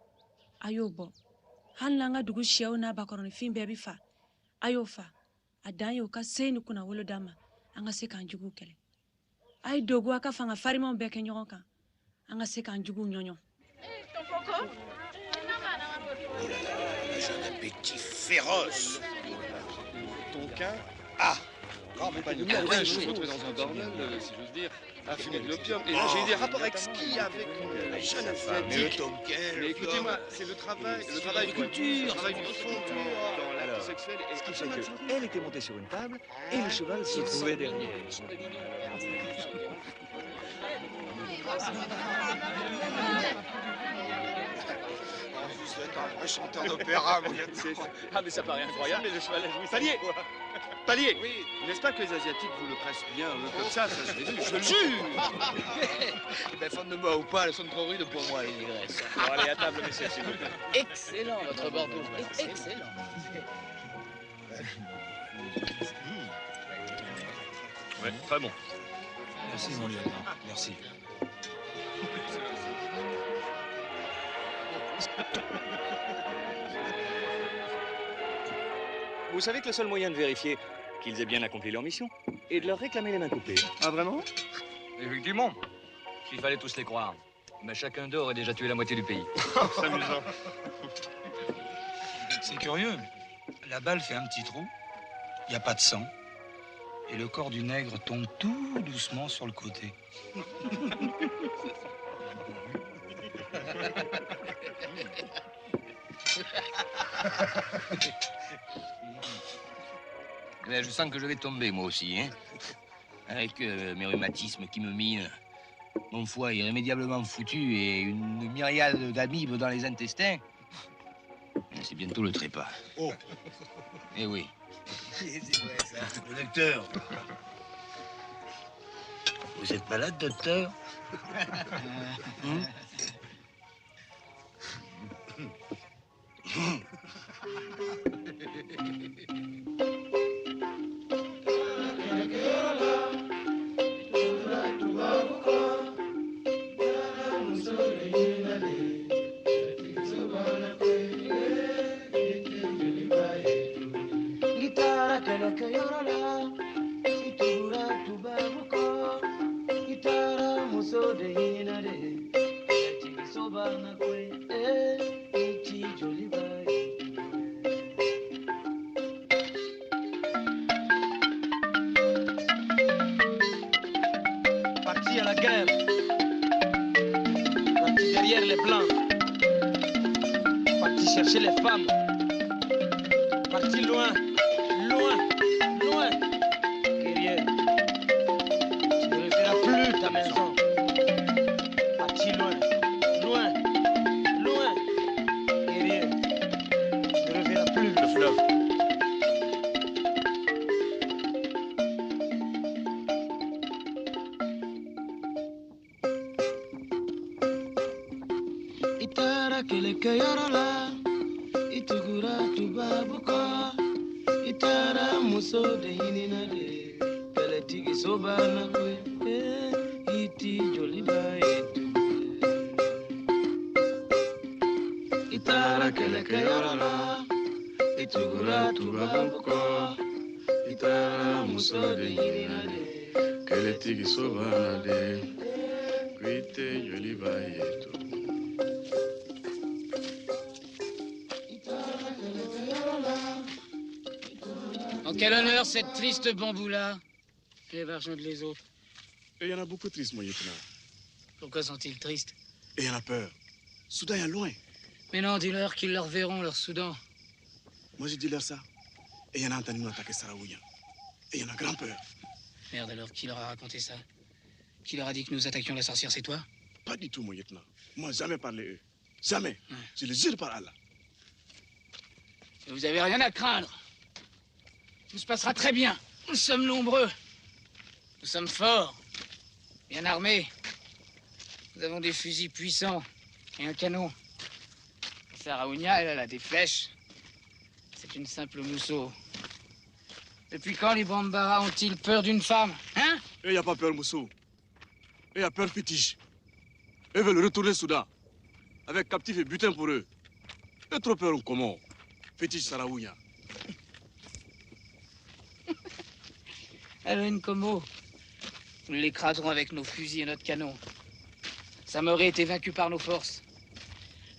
Ayo bon. Han langa dugu shew na bakoroni fin bebi fa. Ayo fa. Adan yo ka seyni kuna wolo dama. Anga se kan jugu kele. Ay dogu aka fanga farimon beke nyonka. Anga se kan jugu nyonyo. J'ai un appétit féroce. Tonkin. Ah, Grand compagnon. Je me suis retrouvé dans un bordel, si j'ose dire, à fumer de l'opium. Et là, j'ai eu des rapports exquis avec une jeune asiatique. Mais écoutez-moi, c'est le travail culture, le travail du fond dans l'acte sexuel. Ce qui fait qu'elle était montée sur une table et le cheval se trouvait derrière. Vous êtes un vrai chanteur d'opéra, mon gars. Ah, mais ça paraît incroyable, mais le cheval a joué. Palier. Palier. Oui. N'est-ce pas que les Asiatiques vous le pressent bien comme ça je l'ai vu, je le jure. Eh ben, femme de moi ou pas, elles sont trop rudes pour moi, les négresses. Bon, allez, à table, messieurs, s'il vous plaît. Excellent, votre Bordeaux. Excellent. Ouais, très bon. Merci, mon lieutenant. Merci. Vous savez que le seul moyen de vérifier qu'ils aient bien accompli leur mission est de leur réclamer les mains coupées. Ah, vraiment? Effectivement. S'il fallait tous les croire. Mais chacun d'eux aurait déjà tué la moitié du pays. C'est amusant. C'est curieux. La balle fait un petit trou, il n'y a pas de sang, et le corps du nègre tombe tout doucement sur le côté. Mais je sens que je vais tomber, moi aussi, hein. Avec mes rhumatismes qui me minent, mon foie irrémédiablement foutu et une myriade d'amibes dans les intestins. C'est bientôt le trépas. Oh. Eh oui. C'est vrai, ça. Le docteur. Vous êtes malade, docteur? Parti à la guerre, parti derrière les blancs, parti chercher les femmes, parti loin, loin, loin. Guerrier, tu ne reverras plus ta maison. Parti loin, loin, loin. Guerrier, tu ne reverras plus le fleuve. Itara kele kayorola, itugura tubabuka, itara muso de hinina de, kele tigi soba na kwe, iti joliba etu. Itara kele kayorola, itugura tubabuka, itara muso de hinina de, kele tigi soba na de, iti joliba etu. En quel honneur cette triste bamboula? Et l'argent de les autres. Et il y en a beaucoup tristes, mon lieutenant. Pourquoi sont-ils tristes? Et il y en a peur. Soudain, il y a loin. Mais non, dis-leur qu'ils leur verront, leur Soudan. Moi, j'ai dit leur ça. Et il y en a entendu nous attaquer Sarraounia. Et il y en a grand peur. Merde, alors qui leur a raconté ça? Qui leur a dit que nous attaquions la sorcière, c'est toi? Pas du tout, mon lieutenant. Moi, jamais parlé eux. Jamais. Je le jure par Allah. Vous avez rien à craindre. Tout se passera très bien. Nous sommes nombreux. Nous sommes forts. Bien armés. Nous avons des fusils puissants et un canon. Sarraounia, elle a des flèches. C'est une simple mousseau. Depuis quand les Bambara ont-ils peur d'une femme, hein? Il n'y a pas peur, mousseau. Il y a peur fétiche. Ils veulent retourner au Soudan. Avec captifs et butin pour eux. Et trop peur comment? Fétiche Sarraounia. Alors, Nkomo, nous l'écraserons avec nos fusils et notre canon. Ça aurait été vaincu par nos forces.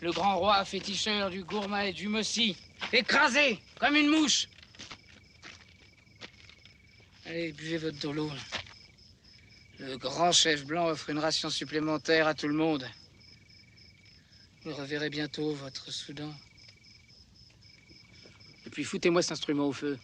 Le grand roi féticheur du Gourma et du Mossi, écrasé comme une mouche. Allez, buvez votre dolo. Le grand chef blanc offre une ration supplémentaire à tout le monde. Vous reverrez bientôt votre Soudan. Et puis foutez-moi cet instrument au feu.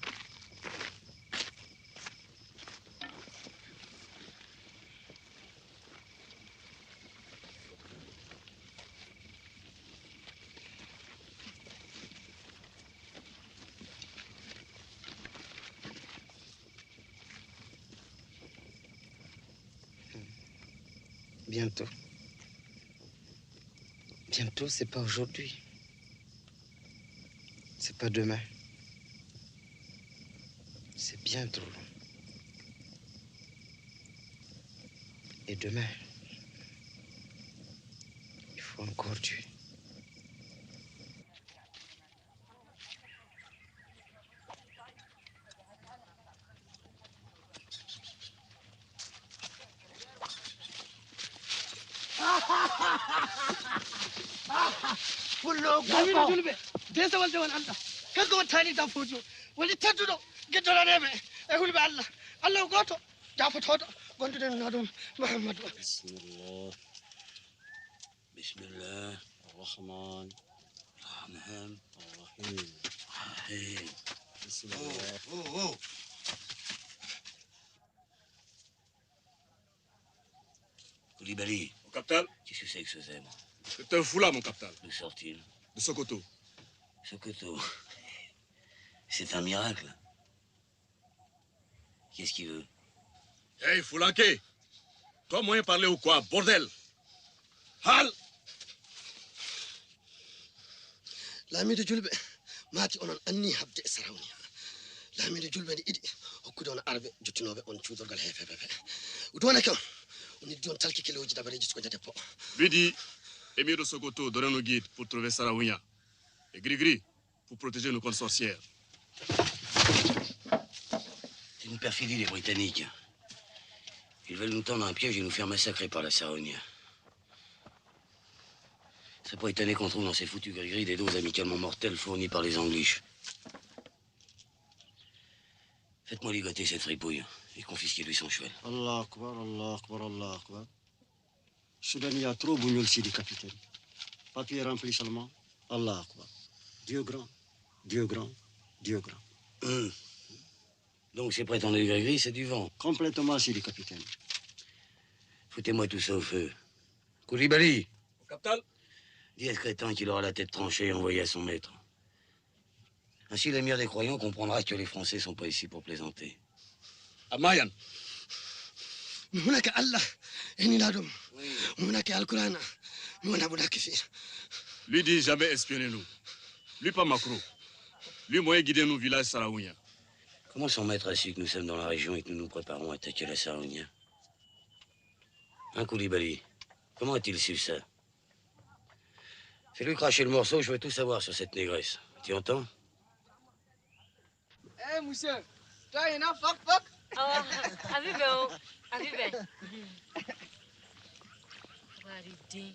Bientôt. Bientôt, c'est pas aujourd'hui. C'est pas demain. C'est bientôt. Et demain, il faut encore tuer. Lamine julbe desa walde won Allah kanko wontani dam fojo woni tedduɗo gueddora reme e hulɓe Allah Allah goto jafotoɗo gondude no ɗum Muhammadu Bismillah ar-Rahman ar-Rahim ar-Rahim. Bismillah. Oh. Koulibaly. Mon capitaine. Qu'est-ce que c'est que ce zèbre? C'est un foulard, mon capitaine. D'où sort-il? De Sokoto. Sokoto. C'est un miracle. Qu'est-ce qu'il veut? Hey, Foulanké. Toi, moyen parler ou quoi? Bordel. Hal. Lamiɗo julɓe maati onon anni habde e Sarraounia. Lamiɗo julɓe ndi iɗi hokkude on arɓe jottinoɓe on cuudorgal heefepepe udonake on on iddi on talki kiloji dabareji suko jadepo. Lui dit, Émir de Sokoto, donnez nos guides pour trouver Sarraounia. Et Gris-Gris, pour protéger nos contre sorcières. C'est une perfidie des Britanniques. Ils veulent nous tendre un piège et nous faire massacrer par la Sarraounia. C'est pas étonné qu'on trouve dans ces foutus gris-gris des doses amicalement mortelles fournies par les Angliches. Faites-moi ligoter cette fripouille et confisquez-lui son cheval. Allah akbar, Allah akbar, Allah akbar. Soudan, il y a trop bougnol ici, capitaine. Papier rempli seulement. Allah akbar. Dieu grand, Dieu grand, Dieu grand. Donc ces prétendus gris-gris, c'est du vent. Complètement, Sidi, capitaine. Foutez-moi tout ça au feu. Koulibaly. Capitaine. Dis à ce crétin qu'il aura la tête tranchée et envoyée à son maître. Ainsi, l'émir des croyants comprendra que les Français sont pas ici pour plaisanter. Amayan. هناك الله إني لادم هناك القرآن من أبو كثير. Lui dit jamais espionnez-nous. Lui pas macro. Lui moyen guider nous village Sarraounia. Comment son maître a su que nous sommes dans la région et que nous nous préparons à attaquer la Sarraounia? Hein, Koulibaly? Comment a-t-il su ça? Fais-lui cracher le morceau, je veux tout savoir sur cette négresse. Tu entends? Eh, monsieur, toi, il y en a fuck. Oh, Avive. Waride.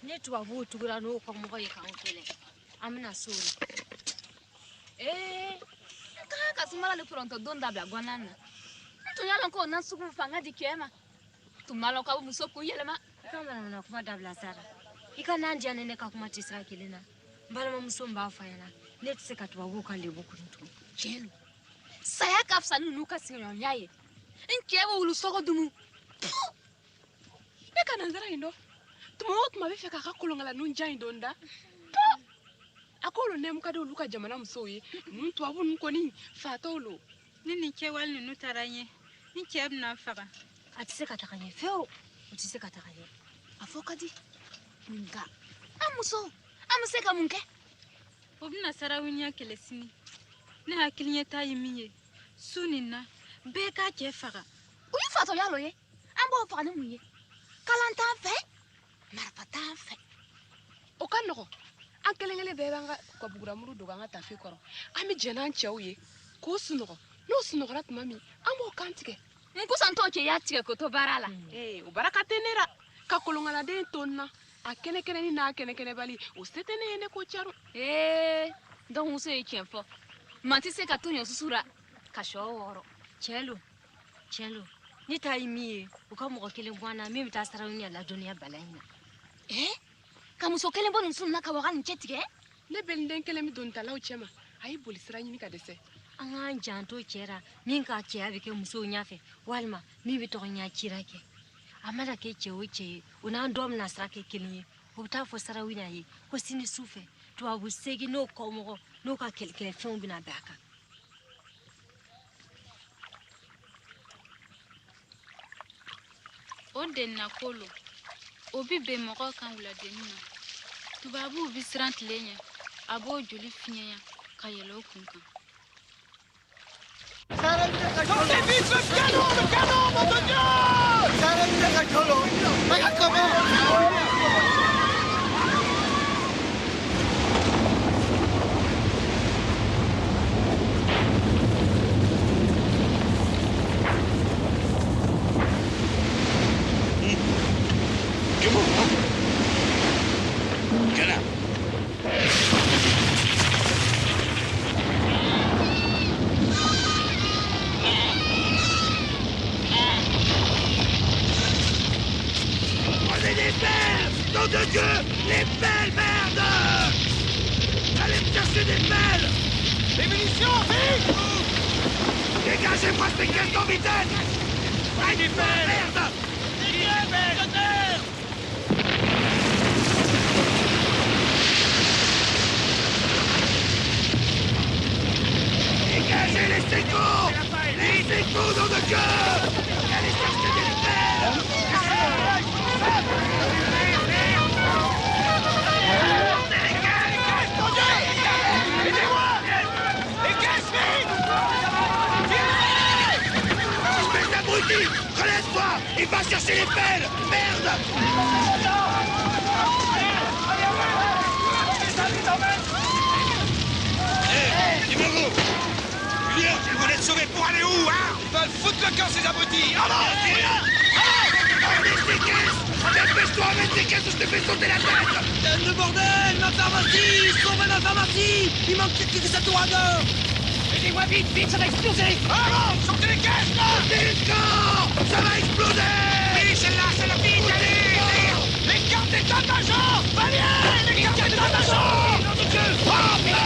Ne tuwa bu tugura no kwa mo ye kan kele. Amina so. Ka sumala le pronto donda bla gwanana. Tu yalo ko na suku fanga di kema. Tu malo ka bu so ku yele ma. Kama na kuma dabla sara. Ikana ndiane ne kakuma tisra kilina. Balama musomba afayana. Net sekatwa woka lebo kuntu. Jelo. Saya kafsa nuka sinyo nyaye. Nkewo ulusoko dumu. Eka nanzara indo. Tumot mabife kaka kulongala nunja indonda. Akolo nem kado luka jamana msoye. Muntu abu nkoni fatolo. Nini kewal nunu taranye. Ni keb na faka. Atise katakanye feo. Utise katakanye. Afokadi. Nga. Amuso. Amuseka munke. Obina Sarraounia kelesini. Ne hakilinye tayi miye. Sunina. Beka ke faka. Uyi fato yalo ye. Ambo faka ne muye. Kalanta fe. Marfata fe. Okanoko. Ankelengele bebanga kwa bugura muru doganga tafi koro. Ami jenan chauye. Ko sunogo. No sunogo rat mami. Ambo kantike. Nkusanto ke yatike koto barala. Ubaraka tenera. Kakolongala de tonna. Akene kene ni na kene kene bali. Usetene ene ko charo. Donc muso e kienfo. Manti se ka tonyo susura. Kasho woro. Chelo. Ni tayi miye. Ukamuko kele bwana mimi ta Sarraounia la dunia balaina. Kamuso kele bon sunna ka wagan chetike. Le benden kele mi don talaw chema. Ayi bolisra nyini ka dese. Anga janto chera minka che abike muso nyafe. Walma mi bito nya chirake. Amala ke chewe una ndom na srake kelini. Obta fo Sarraounia yi. Ko sini sufe. To abusegi no komo no ka kelkele fon bina baka. Oden na kolo. Obi be moko kan wula denina. Tubabu bi srant lenya. Abo joli finya ka yelo kunkan. Sortez vite le canon, nom de Dieu! Sarraounia la colonne! Regarde comment! Nom de Dieu! Les pelles, merde! Allez me chercher des pelles! Les munitions, vite! Dégagez-moi ces caisses en vitesse! Allez, des pelles! Merde! Des pelles, de terre! Dégagez les sécours! Les sécours, nom de Dieu! Allez chercher des pelles! Relève-toi! Il va chercher les pelles! Merde! Dis-moi, Julien, ils vont être sauvés pour aller où, hein? Ils veulent foutre le camp, ces abrutis! Avance! Avec tes caisses! Dépêche-toi avec tes caisses ou je te fais sauter la tête! Le bordel! Ma pharmacie! Sauvez ma pharmacie! Il manque que cet ouragan! Aidez-moi vite, vite, ça va exploser! Avance! Sortez les caisses, là! Sortez le camp! Ça va exploser! Oui, celle-là, celle-là, vite, allez! Les cartes d'état-major! Allez, les cartes d'état-major! Oh, merde!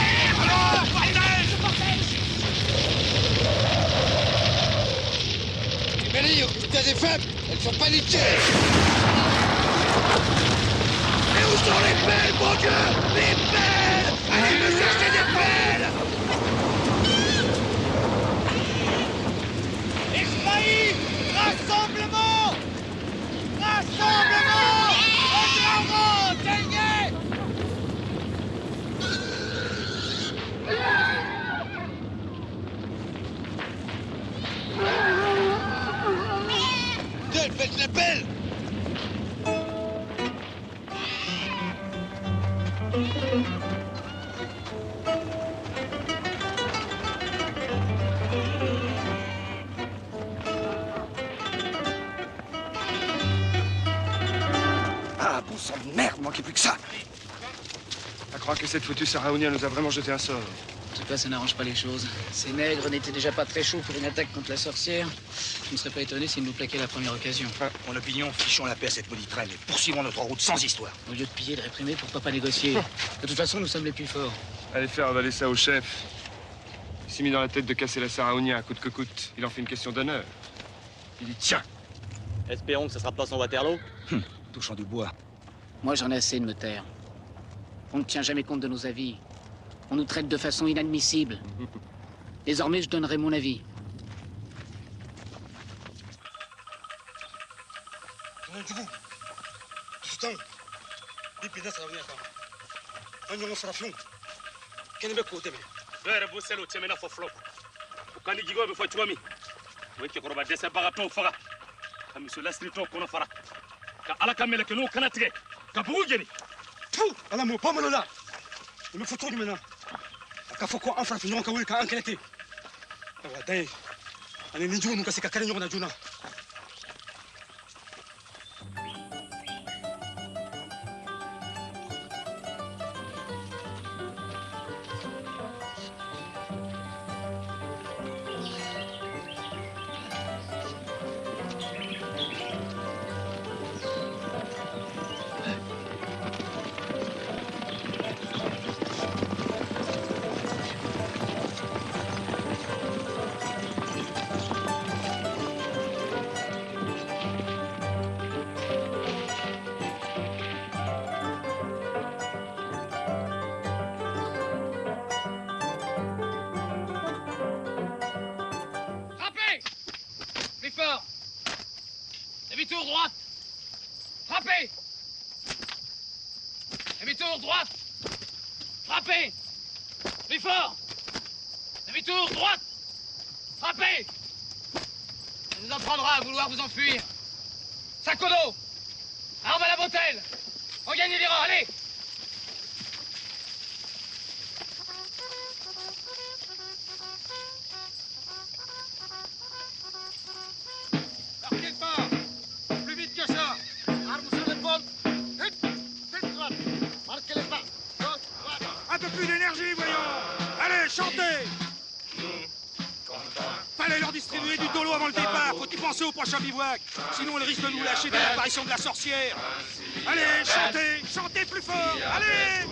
Alors, bordel! Emilio, t'as des femmes! Elles sont paniquées! Mais où sont les pelles, mon Dieu? Les pelles! Allez me chercher des pelles! Israël! Rassemblement! Rassemblement! Au gagné! Faites la pelle! Ah, bon sang de merde, manquait plus que ça! À croire que cette foutue Sarraounia nous a vraiment jeté un sort. cas, ça n'arrange pas les choses. Ces nègres n'étaient déjà pas très chauds pour une attaque contre la sorcière. Je ne serais pas étonné s'ils nous plaquaient la première occasion. Mon opinion, fichons la paix à cette maudite reine et poursuivons notre route sans histoire. Au lieu de piller, de réprimer, pourquoi pas négocier? De toute façon, nous sommes les plus forts. Allez faire avaler ça au chef. Il s'est mis dans la tête de casser la Sarraounia, coûte que coûte. Il en fait une question d'honneur. Il y tient. Espérons que ça sera pas son Waterloo. Touchant du bois. Moi, j'en ai assez de me taire. On ne tient jamais compte de nos avis. On nous traite de façon inadmissible. Désormais, je donnerai mon avis. Ala mo pa manola. Me foto ni mena. Ka foko an fra finyo ka wul ka enquêter. Wa dai. Ani ni junu ka se ka kare nyona juna. Demi-tour droite. Frappez. Demi-tour droite. Frappez. Plus fort. Demi-tour droite. Frappez. Ça nous en prendra à vouloir vous enfuir. Sac au dos. Arme à la bretelle. On gagne les rangs, allez. Marquez le pas. Plus vite que ça. Arme sur l'épaule. Tête droite. Marquez les pas. Gauche, droite. Un peu plus d'énergie, voyons. Allez, chantez. Fallait leur distribuer du dolo avant le départ. Faut y penser au prochain bivouac. Sinon, elle risque de nous lâcher dès l'apparition de la sorcière. Allez, chantez. Chantez plus fort. Allez.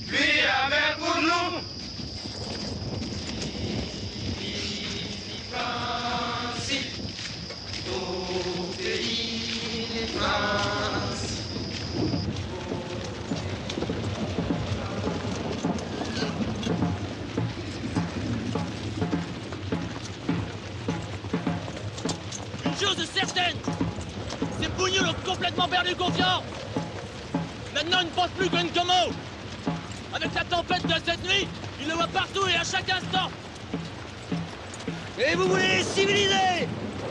Lui avait pour nous. Au pays de France. Une chose est certaine, ces bougnoules ont complètement perdu confiance. Maintenant, ils ne pensent plus qu'à une commo. Avec la tempête de cette nuit, ils le voient partout et à chaque instant. Et vous voulez les civiliser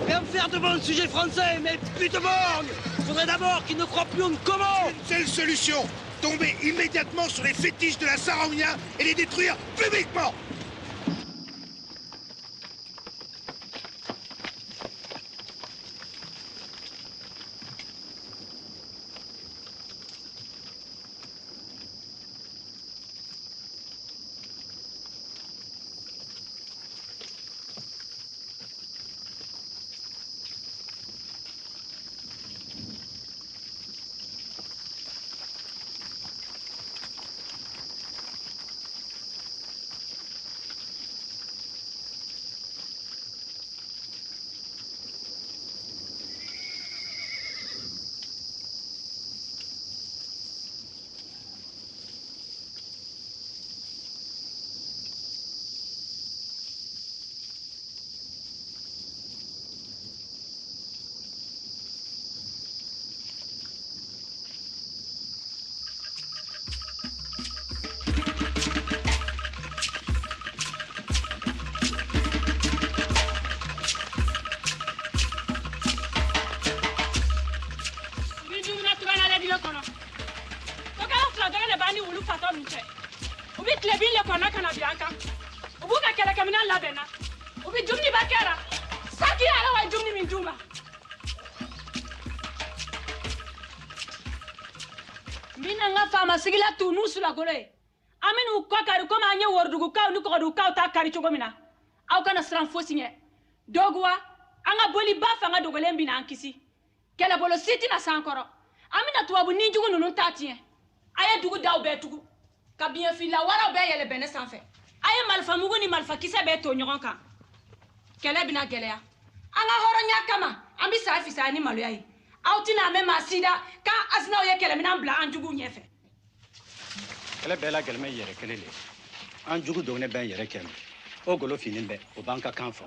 et en faire de bons sujets français, mais putain borgne. Faudrait d'abord qu'ils ne croient plus en comment. Une seule solution. Tomber immédiatement sur les fétiches de la Sarraounia et les détruire publiquement. aminu ko kari ko ma nya wordugu kaw ni ko du kaw ta kari cogo mina aw kana sran fosinye dogwa anga boli ba fanga dogolen bina ankisi kele bolo siti na sankoro amina tuwabu ninjugu nunu tatien aye dugu daw be tugu ka bien fila wara be yele bene sanfe aye malfa mugu ni malfa kise be to nyogon kan kele bina geleya anga horonya kama ambi safi sani maloya yi autina me masida ka asna ye kele mina bla anjugu nyefe kele bela gelme yere kelele anjugu dogne ben yere kem ogolo finimbe o banka kanfo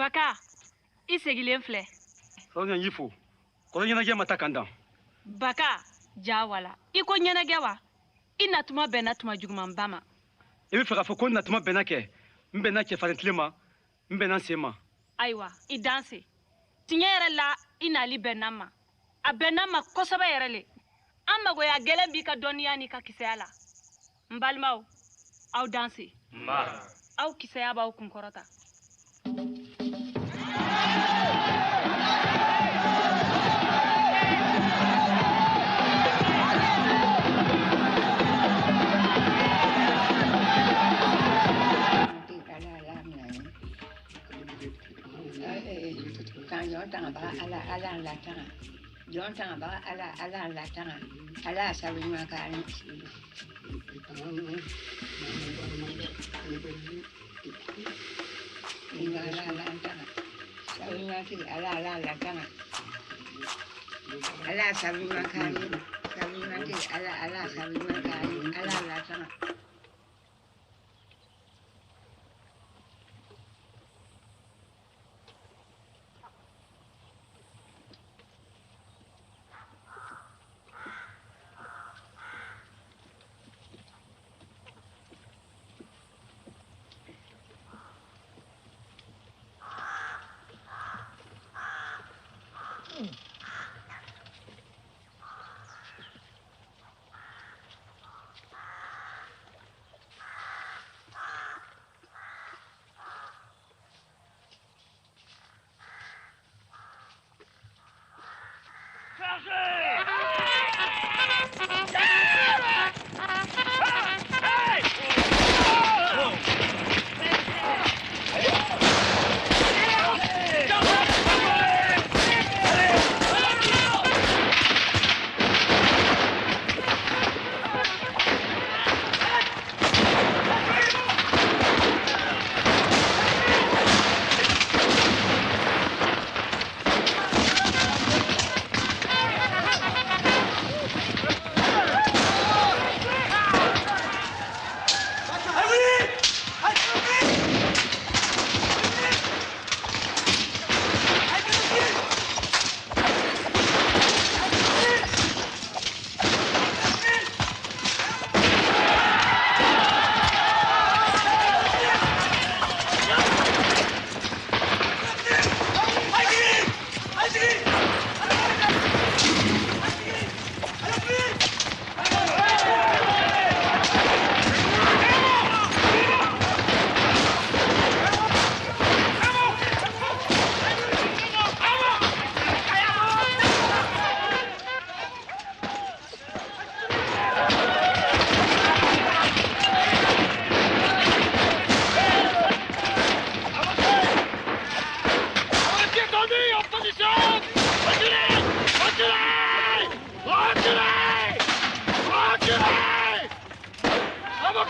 Baka, isegilen filɛ. Sarraounia yifo. Kolo ɲɛnajɛ ma ta kan dan. Baka, ja wala. I ko ɲɛnajɛ wa? I natuma bɛnna tuma juguman ba ma. I bɛ fɛ k'a fɔ ko natuma bɛnna kɛ. N bɛnna cɛfarin tile ma. N bɛnna n sen ma. Ayiwa, i danse. Tiɲɛ yɛrɛ la, i nali bɛnna ma. A bɛnna ma kosɛbɛ yɛrɛ le. An magoya gɛlɛn b'i ka dɔnniya n'i ka kisɛya la. N balimaw, aw danse. Nba. Aw kisɛya b'aw kunkɔrɔta.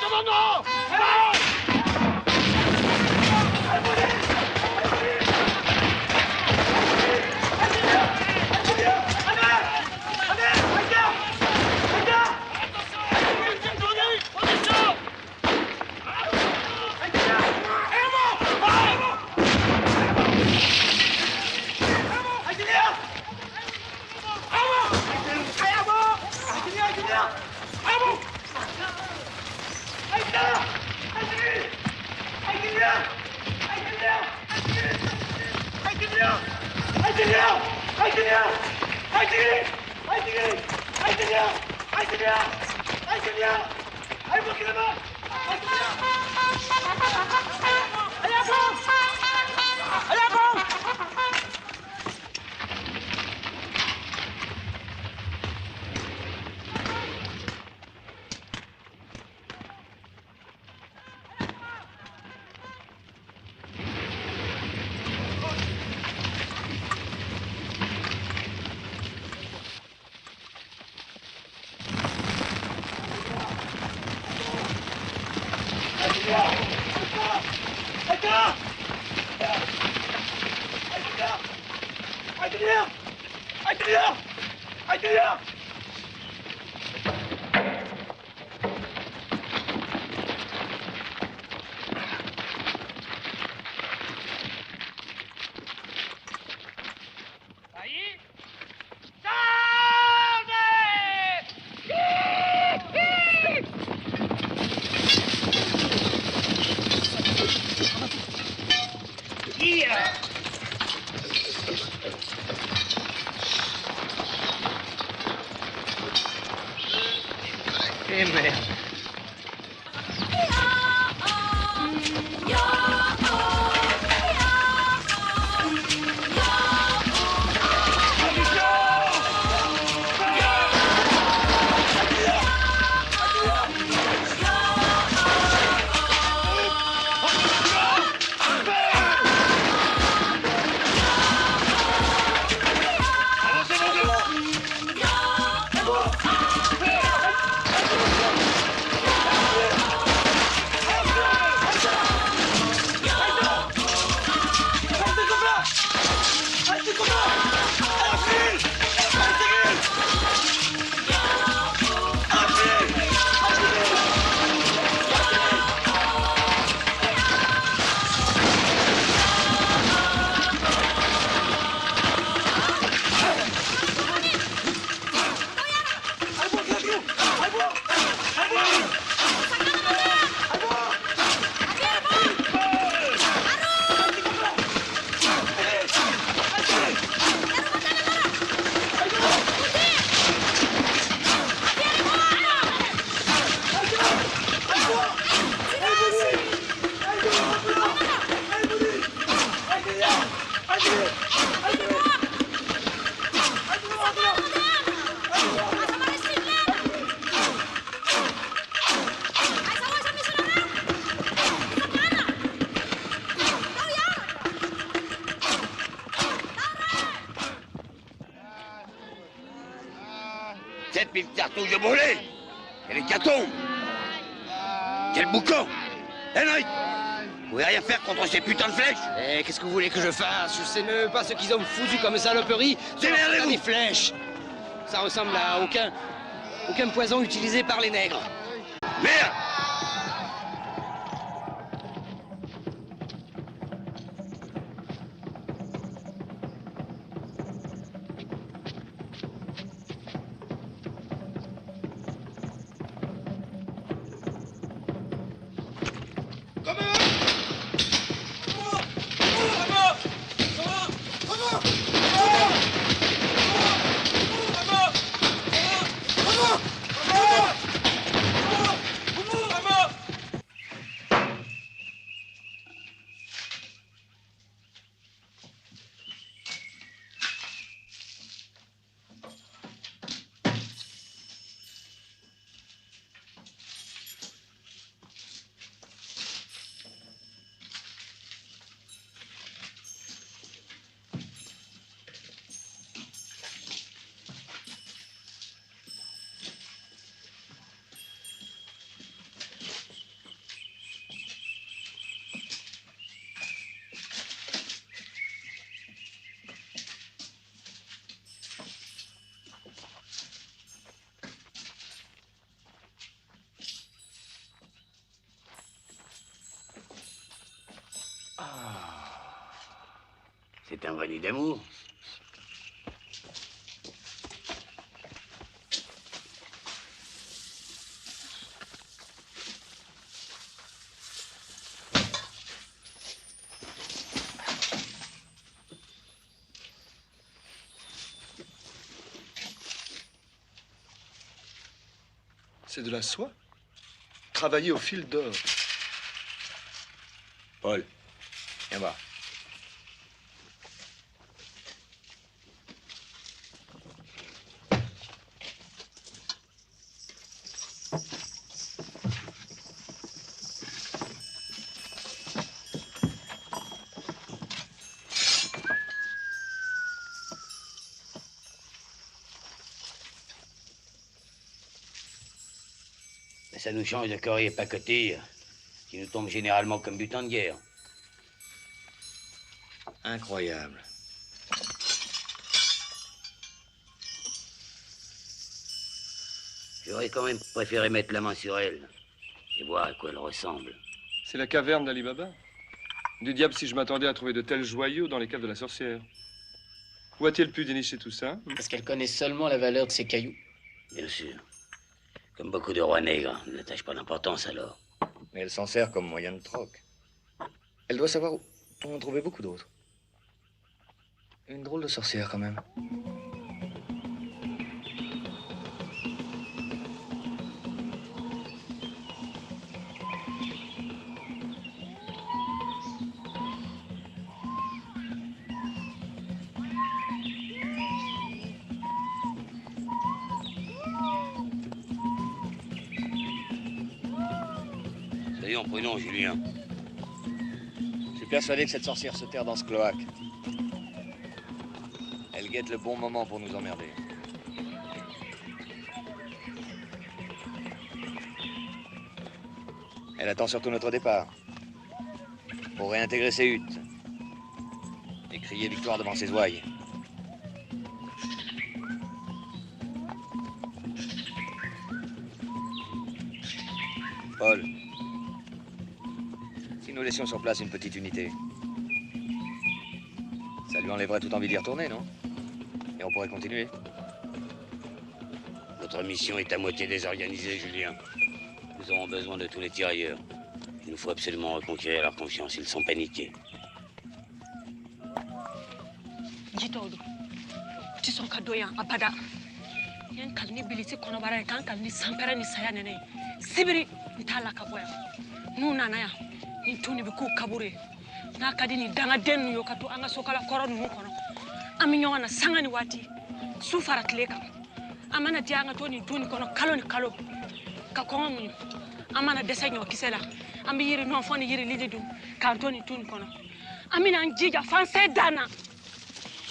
commandant! Eh merde. Cartouches de brûlés. Et les catombes. Quel boucan. Eh non, vous pouvez rien faire contre ces putains de flèches. Eh, qu'est-ce que vous voulez que je fasse? Je sais même pas ce qu'ils ont foutu comme saloperie. Démerdez-vous. Des flèches. Ça ressemble à aucun poison utilisé par les nègres. Merde. C'est un vrai nid d'amour. C'est de la soie travaillée au fil d'or. Paul, viens voir. Ça nous change de courrier pacotille, qui nous tombe généralement comme butin de guerre. Incroyable. J'aurais quand même préféré mettre la main sur elle et voir à quoi elle ressemble. C'est la caverne d'Ali Baba. Du diable si je m'attendais à trouver de tels joyaux dans les caves de la sorcière. Où a-t-il pu dénicher tout ça? Parce qu'elle connaît seulement la valeur de ces cailloux. Bien sûr. Comme beaucoup de rois nègres, ne n'attache pas d'importance alors. Mais elle s'en sert comme moyen de troc. Elle doit savoir où en trouver beaucoup d'autres. Une drôle de sorcière quand même. Soyons prudents, Julien. Je suis persuadé que cette sorcière se terre dans ce cloaque. Elle guette le bon moment pour nous emmerder. Elle attend surtout notre départ. Pour réintégrer ses huttes. Et crier victoire devant ses ouailles. Paul. Si nous laissions sur place une petite unité, ça lui enlèverait toute envie d'y retourner, non? Et on pourrait continuer. Notre mission est à moitié désorganisée, Julien. Nous aurons besoin de tous les tirailleurs. Il nous faut absolument reconquérir leur confiance. Ils sont paniqués. Jitodo. Tu son kadoya apada. Yan kalni bilisi kono bara kan kalni sampera ni saya nene. Sibiri ntala kaboya. Nuna na ya. Ntuni biku kabure. Na kadini danga denu yo katu anga sokala koro nu kono. Aminyo na sangani wati. Sufara tleka. Amana dianga toni ntuni kono kalo ni kalo. Ka kongo mu. Amana desenyo kisela. Ambi yiri no foni yiri lidi dum. Ka ntoni tuni kono. Amina njija fanse dana.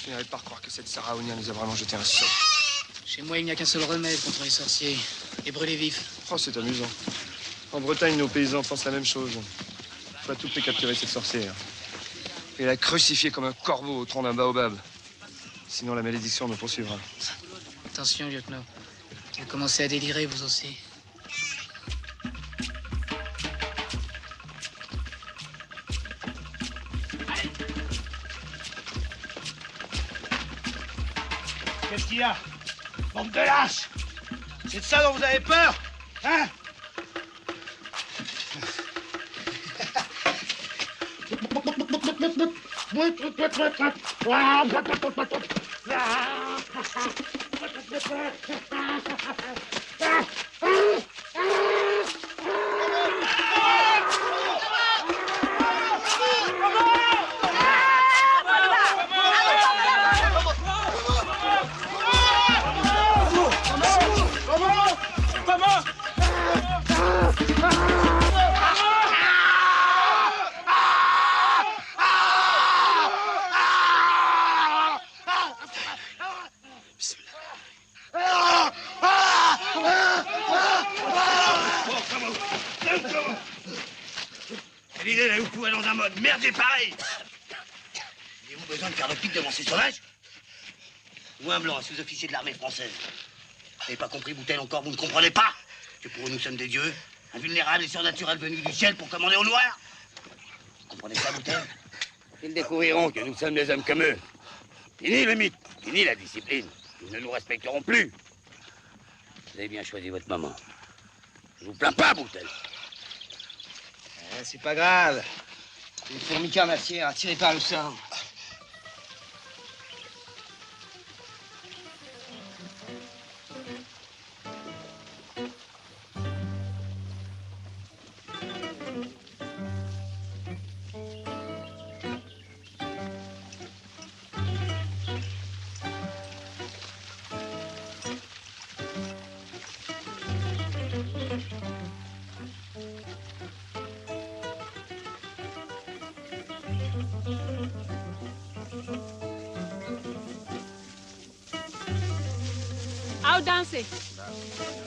Je n'arrive pas à croire que cette Sarraounia nous a vraiment jeté un sort. Chez moi, il n'y a qu'un seul remède contre les sorciers. Les brûler vifs. Oh, c'est amusant. En Bretagne, nos paysans pensent la même chose. Il faut à tout prix capturer cette sorcière. Et la crucifier comme un corbeau au tronc d'un baobab. Sinon, la malédiction nous poursuivra. Attention, lieutenant. Vous commencez à délirer, vous aussi. Qu'est-ce qu'il y a? Bande de lâches! C'est de ça dont vous avez peur? Hein? L'idée là, vous pouvez dans un mode merde pareil. Avez-vous besoin de faire le pic devant ces sauvages? Ou un blanc, un sous-officier de l'armée française? Vous n'avez pas compris, Boutel, encore, vous ne comprenez pas que pour eux, nous sommes des dieux, invulnérables et surnaturels venus du ciel pour commander au noir? Vous comprenez ça, Boutel? Ils découvriront que nous sommes des hommes comme eux. Fini le mythe, fini la discipline. Ils ne nous respecteront plus. Vous avez bien choisi votre moment. Je vous plains pas, Boutel. C'est pas grave. Les formica matière attirés par le sang.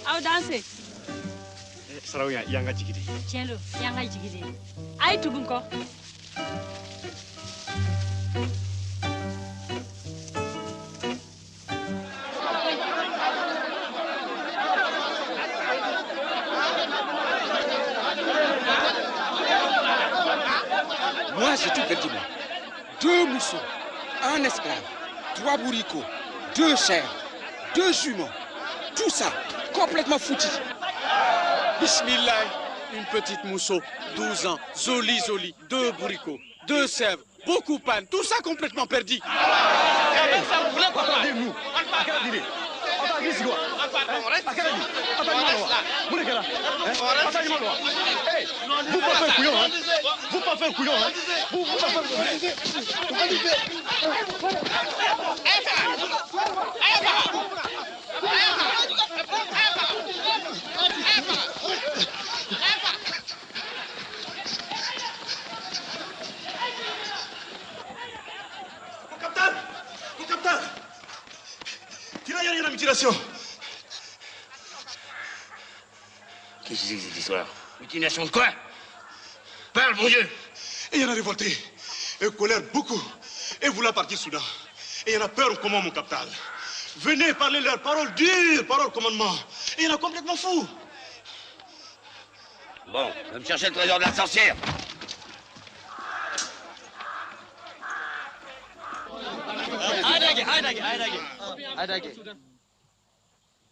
Aw danse. Sarraounia, yanga jigide. Tiens-le, yanga jigide. Ay tugun ko. Moi, j'ai tout perdu. 2 moussons, 1 esclave, 3 bourricots, 2 chèvres, 2 jumeaux. Tout ça, complètement foutu. Bismillah, une petite mousseau, 12 ans, Zoli, 2 bourricots, 2 sèvres, beaucoup panne, tout ça complètement perdu. Attendez-nous. Vous pas faire couillon, hein? Vous pas faire couillon, hein? Vous pas faire Mon capitaine, tu n'as rien à mutilation. Qu'est-ce que c'est que cette histoire? Mutilation de quoi? Parle, mon Dieu! Et il y en a révolté, et colère beaucoup, et voulait partir soudain. Et il y en a peur au commandement, mon capitaine. Venez parler leurs paroles dures, paroles commandement. Et il y en a complètement fou. Bon, va me chercher le trésor de la sorcière.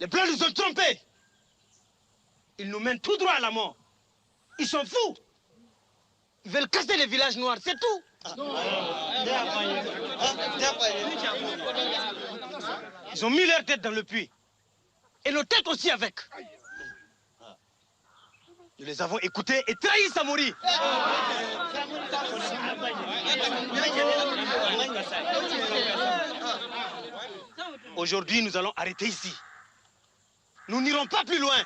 Les Blancs nous ont trompés. Ils nous mènent tout droit à la mort. Ils sont fous. Ils veulent casser les villages noirs, c'est tout. Ils ont mis leur tête dans le puits. Et nos têtes aussi avec. Nous les avons écoutés et trahis Samori. Aujourd'hui, nous allons arrêter ici. Nous n'irons pas plus loin.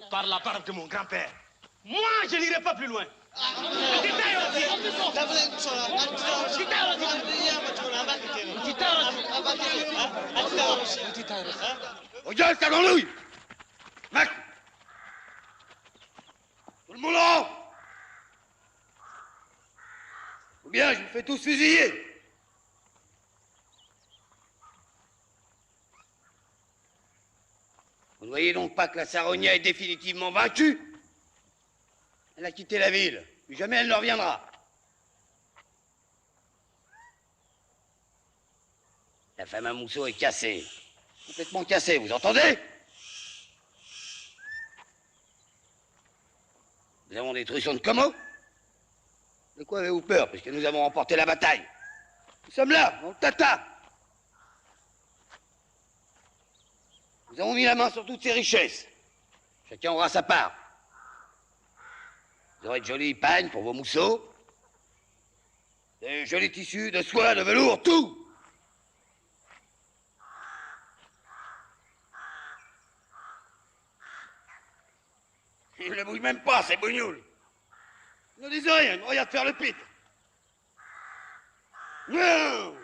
Par la parole de mon grand-père. Moi, je n'irai pas plus loin. Regarde ta grenouille! Mac! Tout le monde en rang! Ou bien je vous fais tous fusiller! Vous ne voyez donc pas que la Sarraounia est définitivement vaincue? Elle a quitté la ville, puis jamais elle ne reviendra. La femme à mousseau est cassée. Complètement cassée, vous entendez? Nous avons détruit son Como. De quoi avez-vous peur, puisque nous avons remporté la bataille? Nous sommes là, dans le Tata. Nous avons mis la main sur toutes ces richesses. Chacun aura sa part. Vous aurez de jolies pagnes pour vos mousseaux, de jolis tissus, de soie, de velours, tout. Ils ne bouillent même pas, ces bougnoules. Ils ne disent rien, ils me regardent faire le pit. Non!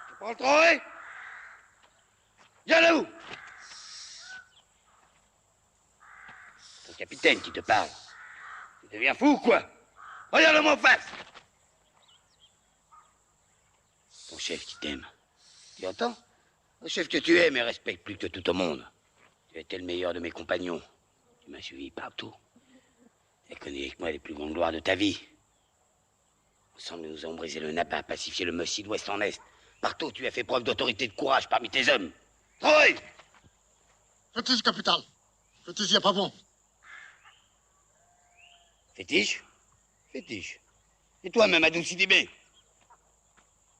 Tu prends le trophée? Viens là-haut! C'est le capitaine qui te parle. Tu deviens fou ou quoi? Regarde-moi en face! Ton chef qui t'aime. Tu entends? Le chef que tu es me respecte plus que tout au monde. Tu étais le meilleur de mes compagnons. Tu m'as suivi partout. Tu as connu avec moi les plus grandes gloires de ta vie. Ensemble, nous avons brisé le Napa, pacifié le Messie d'ouest en est. Partout, tu as fait preuve d'autorité et de courage parmi tes hommes. Troy! Fétiche, capitaine. Fétiche, y a pas bon. Fétiche? Fétiche. Et toi, même Adou Sidibé?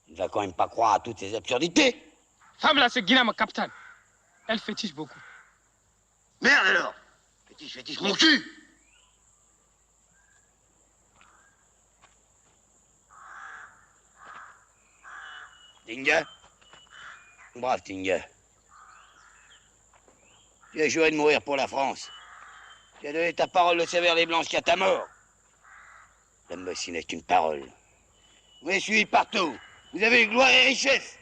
Tu ne vas quand même pas croire à toutes ces absurdités. Femme là, c'est Guinam, capitaine. Elle fétiche beaucoup. Merde alors! Fétiche, fétiche, mon cul! Tinga? Brave Tinga. Tu as juré de mourir pour la France. Tu as donné ta parole de sévère les blancs jusqu'à ta mort. La Messie n'est qu'une parole. Vous m'avez suivi partout. Vous avez eu gloire et richesse.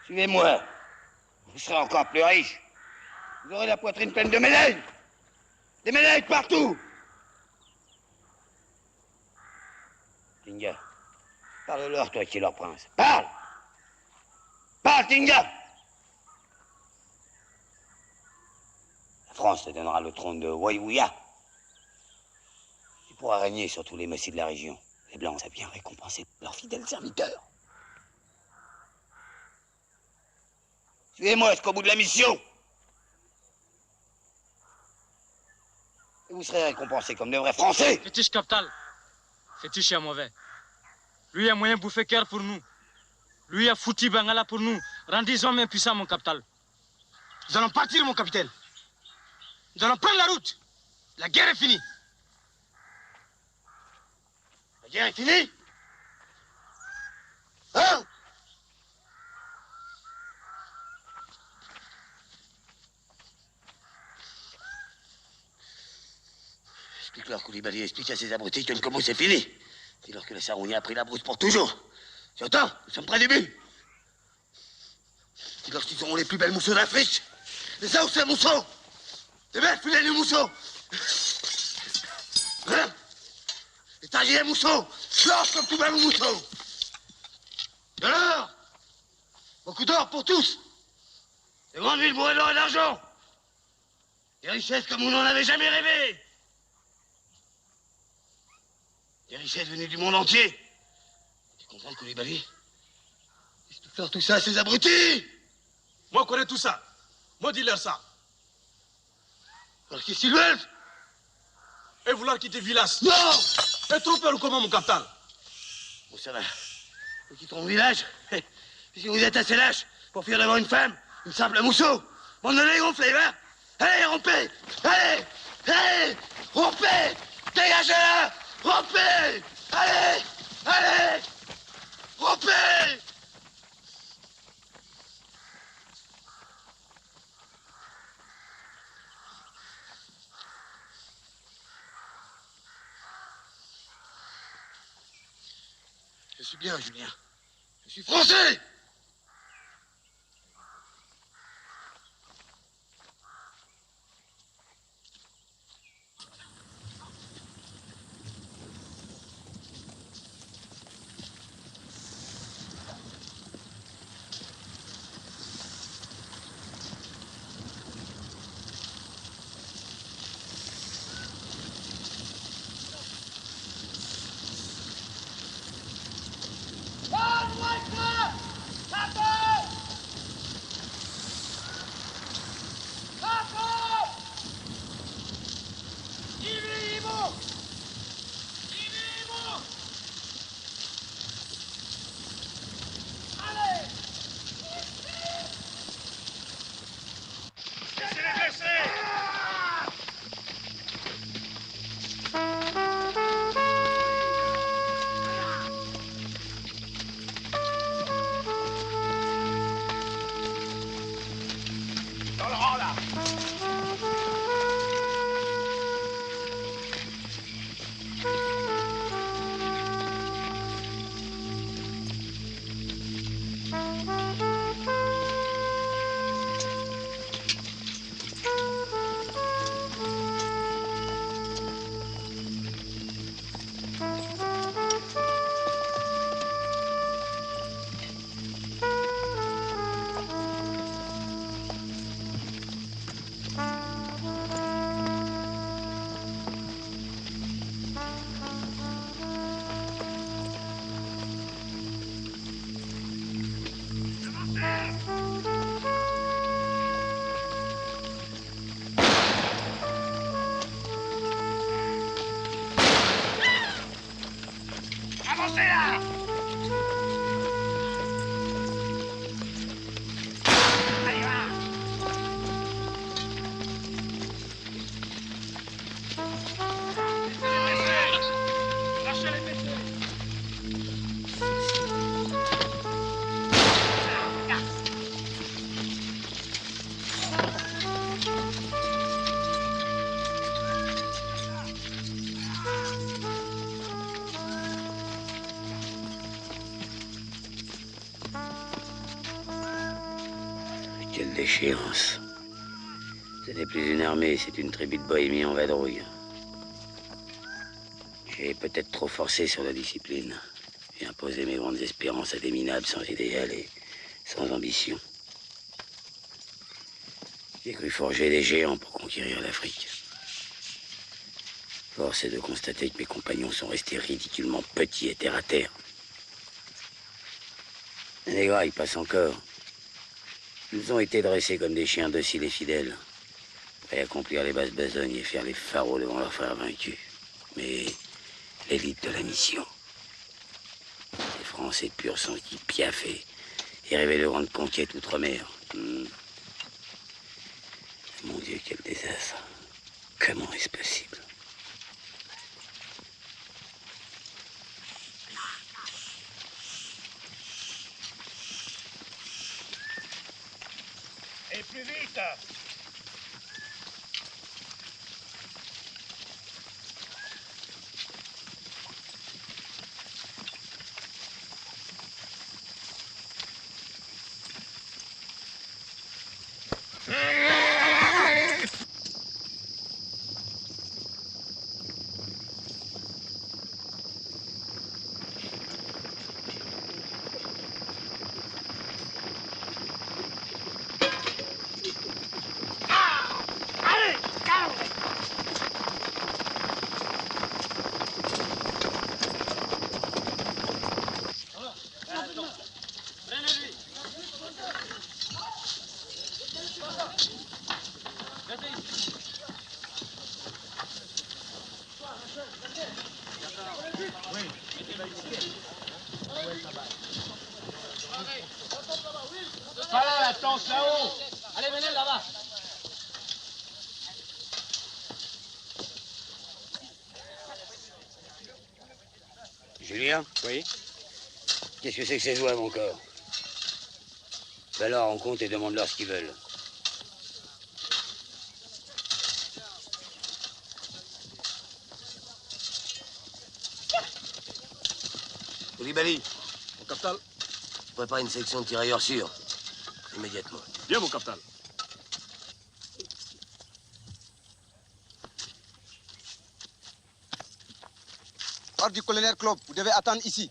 Suivez-moi. Vous serez encore plus riche. Vous aurez la poitrine pleine de médailles. Des médailles partout. Tinga, parle-leur, toi qui es leur prince. Parle! Parle, Tinga! La France te donnera le trône de Waïouya. Tu pourras régner sur tous les messieurs de la région. Les Blancs savent bien récompenser leurs fidèles serviteurs. Suivez-moi jusqu'au bout de la mission. Et vous serez récompensés comme de vrais Français. Fétiche capital. Fétiche est mauvais. Lui a moyen de bouffer cœur pour nous. Lui a foutu Bangala pour nous. Rendez hommes impuissants, mon capital. Nous allons partir, mon capitaine. Nous allons prendre la route. La guerre est finie. La guerre est finie? Hein? Explique-leur, Koulibaly, explique à ces abrutis que Nkomo c'est fini. Dis-leur que la Sarraounia a pris la brousse pour toujours. Tu entends? Nous sommes près du but. Dis-leur qu'ils auront les plus belles mousseaux d'Afrique. Les Aoussa mousseaux. Les belles filets de mousseaux. Hein? Les taillés mousseaux. L'or comme tout bel mousseau. De l'or. Beaucoup d'or pour tous. Des grandes villes bourrées d'or et d'argent. Des richesses comme on n'en avait jamais rêvé. Des richesses venues du monde entier. Tu comprends, Koulibaly? Explique-leur tout ça à ces abrutis. Moi, je connais tout ça. Moi, dis-leur ça. Alors qu'est-ce qu'ils veulent? Et vouloir quitter Villas. Non! Et trop peur comment, mon capitaine? Bon, ça va. Vous quittons le village. Puisque vous êtes assez lâche pour fuir devant une femme, une simple mousseau. Bande de lait gonflé, va. Allez, rompez! Allez! Allez! Rompez! Dégagez-la! Rompez! Allez! Allez! Rompez! Je suis bien, Julien. Je suis français! quelle déchéance. Ce n'est plus une armée, c'est une tribu de bohémiens en vadrouille. J'ai peut-être trop forcé sur la discipline. J'ai imposé mes grandes espérances à des minables sans idéal et sans ambition. J'ai cru forger des géants pour conquérir l'Afrique. Force est de constater que mes compagnons sont restés ridiculement petits et terre à terre. Les gars, ils passent encore. Ils ont été dressés comme des chiens dociles et fidèles, prêts à accomplir les basses besognes et faire les pharaons devant leurs frères vaincus. Mais l'élite de la mission, ces Français pur sang qui piaffent et rêvaient de grandes conquêtes outre-mer. Mon Dieu, quel désastre. Comment est-ce possible? Et plus vite! Voilà la tente là-haut. Allez, venez là-bas. Julien? Oui? Qu'est-ce que c'est que ces joueurs encore? Va-leur en compte et demande-leur ce qu'ils veulent. Koulibaly. Mon captal. Prépare une section de tirailleurs sûrs. Immédiatement. Bien, mon captal. Ordre du colonel Club, vous devez attendre ici.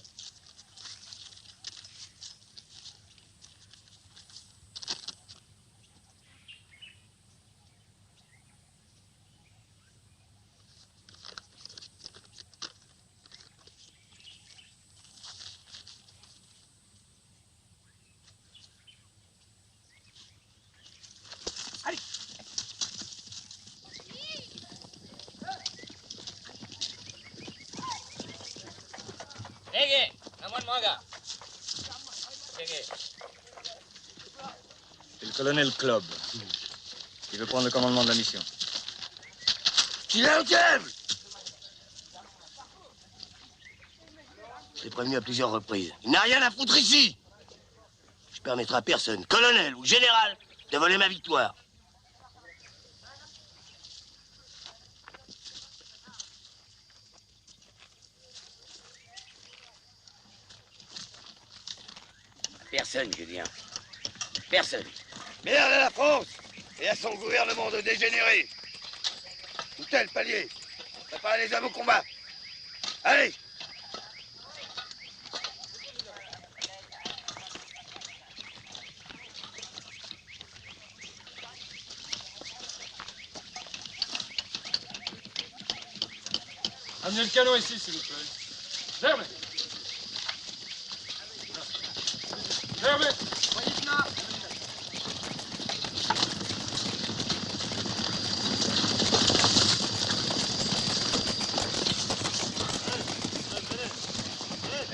C'est le colonel Club qui veut prendre le commandement de la mission. Qu'il est au calme! Je l'ai prévenu à plusieurs reprises. Il n'a rien à foutre ici! Je permettrai à personne, colonel ou général, de voler ma victoire. Personne, Julien. Personne. Merde à la France et à son gouvernement de dégénérés. Où est le palier? Préparez les hommes au combat. Allez! Amenez le canon ici, s'il vous plaît. Germain. Germain.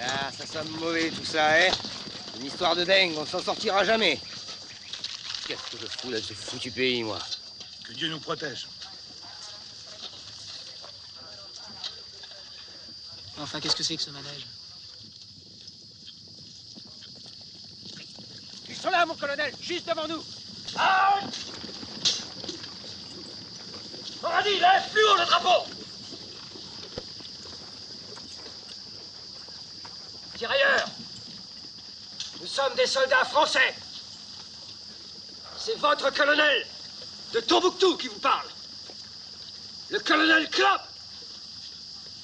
Ah, ça sonne mauvais tout ça, hein? Une histoire de dingue, on s'en sortira jamais. Qu'est-ce que je fous là de ce foutu pays, moi? Que Dieu nous protège. Enfin, qu'est-ce que c'est que ce manège? Ils sont là, mon colonel, juste devant nous. Arrête! On a dit, lève plus haut le drapeau! Tirailleurs, nous sommes des soldats français. C'est votre colonel de Tombouctou qui vous parle. Le colonel Club.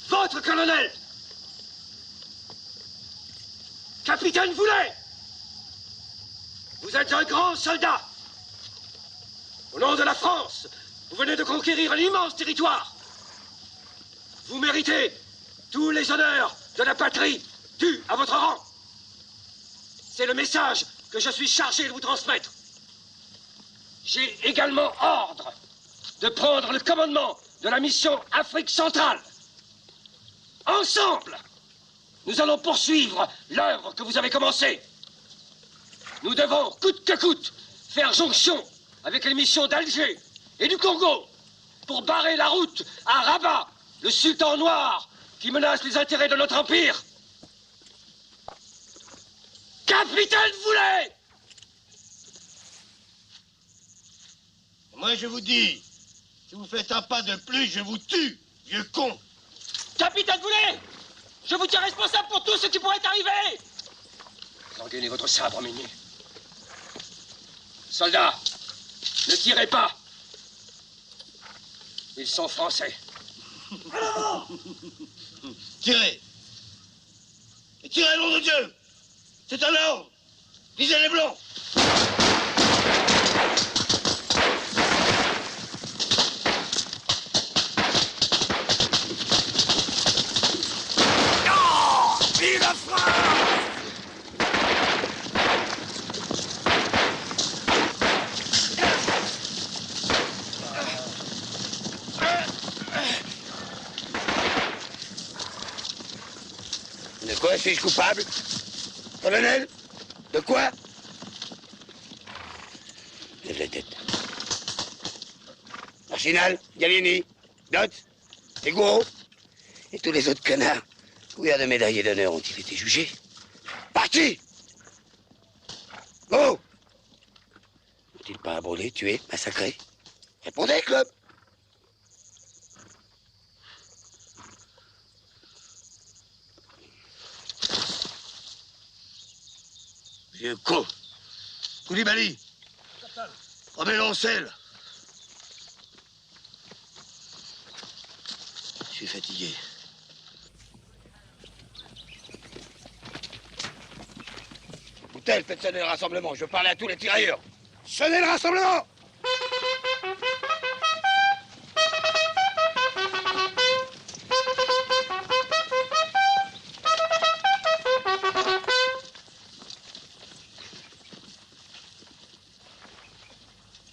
Votre colonel. Capitaine Voulet. Vous êtes un grand soldat. Au nom de la France, vous venez de conquérir un immense territoire. Vous méritez tous les honneurs de la patrie dus à votre rang. C'est le message que je suis chargé de vous transmettre. J'ai également ordre de prendre le commandement de la mission Afrique centrale. Ensemble, nous allons poursuivre l'œuvre que vous avez commencée. Nous devons, coûte que coûte, faire jonction avec les missions d'Alger et du Congo pour barrer la route à Rabat, le sultan noir qui menace les intérêts de notre empire. Capitaine Voulet! Moi, je vous dis, si vous faites un pas de plus, je vous tue, vieux con. Capitaine Voulet! Je vous tiens responsable pour tout ce qui pourrait arriver! Engainez votre sabre, Migné. Soldats, ne tirez pas. Ils sont français. Tirez. Et tirez, nom de Dieu. C'est un ordre. Visez les blancs. Vive la France! De quoi suis-je coupable? Colonel? De quoi? Lève la tête. Marginal, Gallieni, Dot, et Gouraud, et tous les autres connards, couverts de médailles et d'honneur, ont-ils été jugés? Partis! Oh! Ont-ils pas abrolé, tué, massacré? Répondez, Club! Vieux con. Koulibaly. Remets l'ancelle. Je suis fatigué. Boutel, faites sonner le rassemblement. Je veux parler à tous les tirailleurs. Sonnez le rassemblement!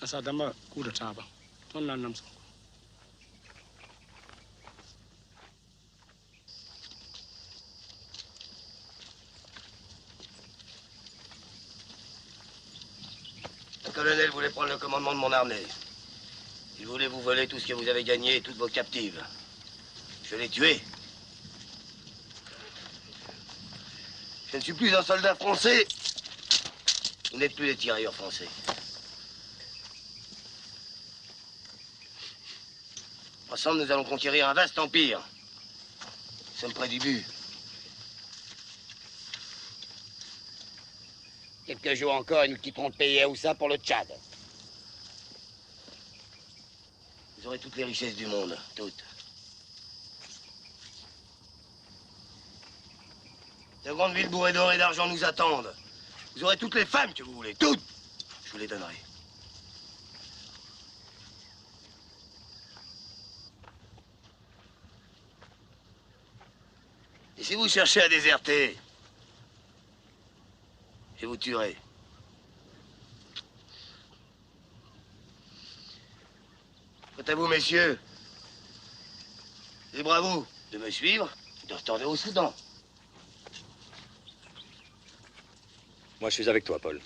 Asadama kuda taba. Ton nan nam so. Le colonel voulait prendre le commandement de mon armée. Il voulait vous voler tout ce que vous avez gagné et toutes vos captives. Je l'ai tué. Je ne suis plus un soldat français. Vous n'êtes plus des tirailleurs français. Ensemble, nous allons conquérir un vaste empire. Nous sommes près du but. Quelques jours encore et nous quitterons le pays à Oussa pour le Tchad. Vous aurez toutes les richesses du monde, toutes. De grandes villes bourrées d'or et d'argent nous attendent. Vous aurez toutes les femmes que vous voulez, toutes. Je vous les donnerai. Et si vous cherchez à déserter, je vous tuerai. Quant à vous, messieurs, libre à vous de me suivre et de retourner au Soudan. Moi, je suis avec toi, Paul.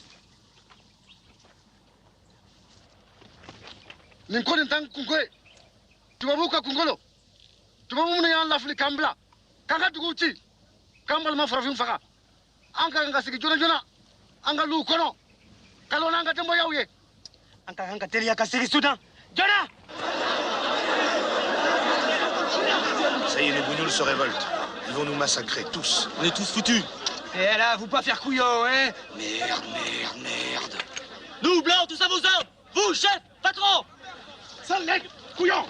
Ninkoni tang kungwe. Tubabuka kungolo. Tubabu ne yan lafli kambla. Kanga duguti. Kambal ma farafin faka. Anka nga sigi jona jona. Anga lu kono. Kalo nanga tembo yauye. Anka teria ka sigi Soudan. Jona! Ça y est, les bougnoules se révoltent. Ils vont nous massacrer, tous. On est tous foutus. Et là, vous pas faire couillon, hein? Merde, merde, merde. Nous, blancs, tous à vos ordres. Vous, chef, patron. Sale nègre, couillon.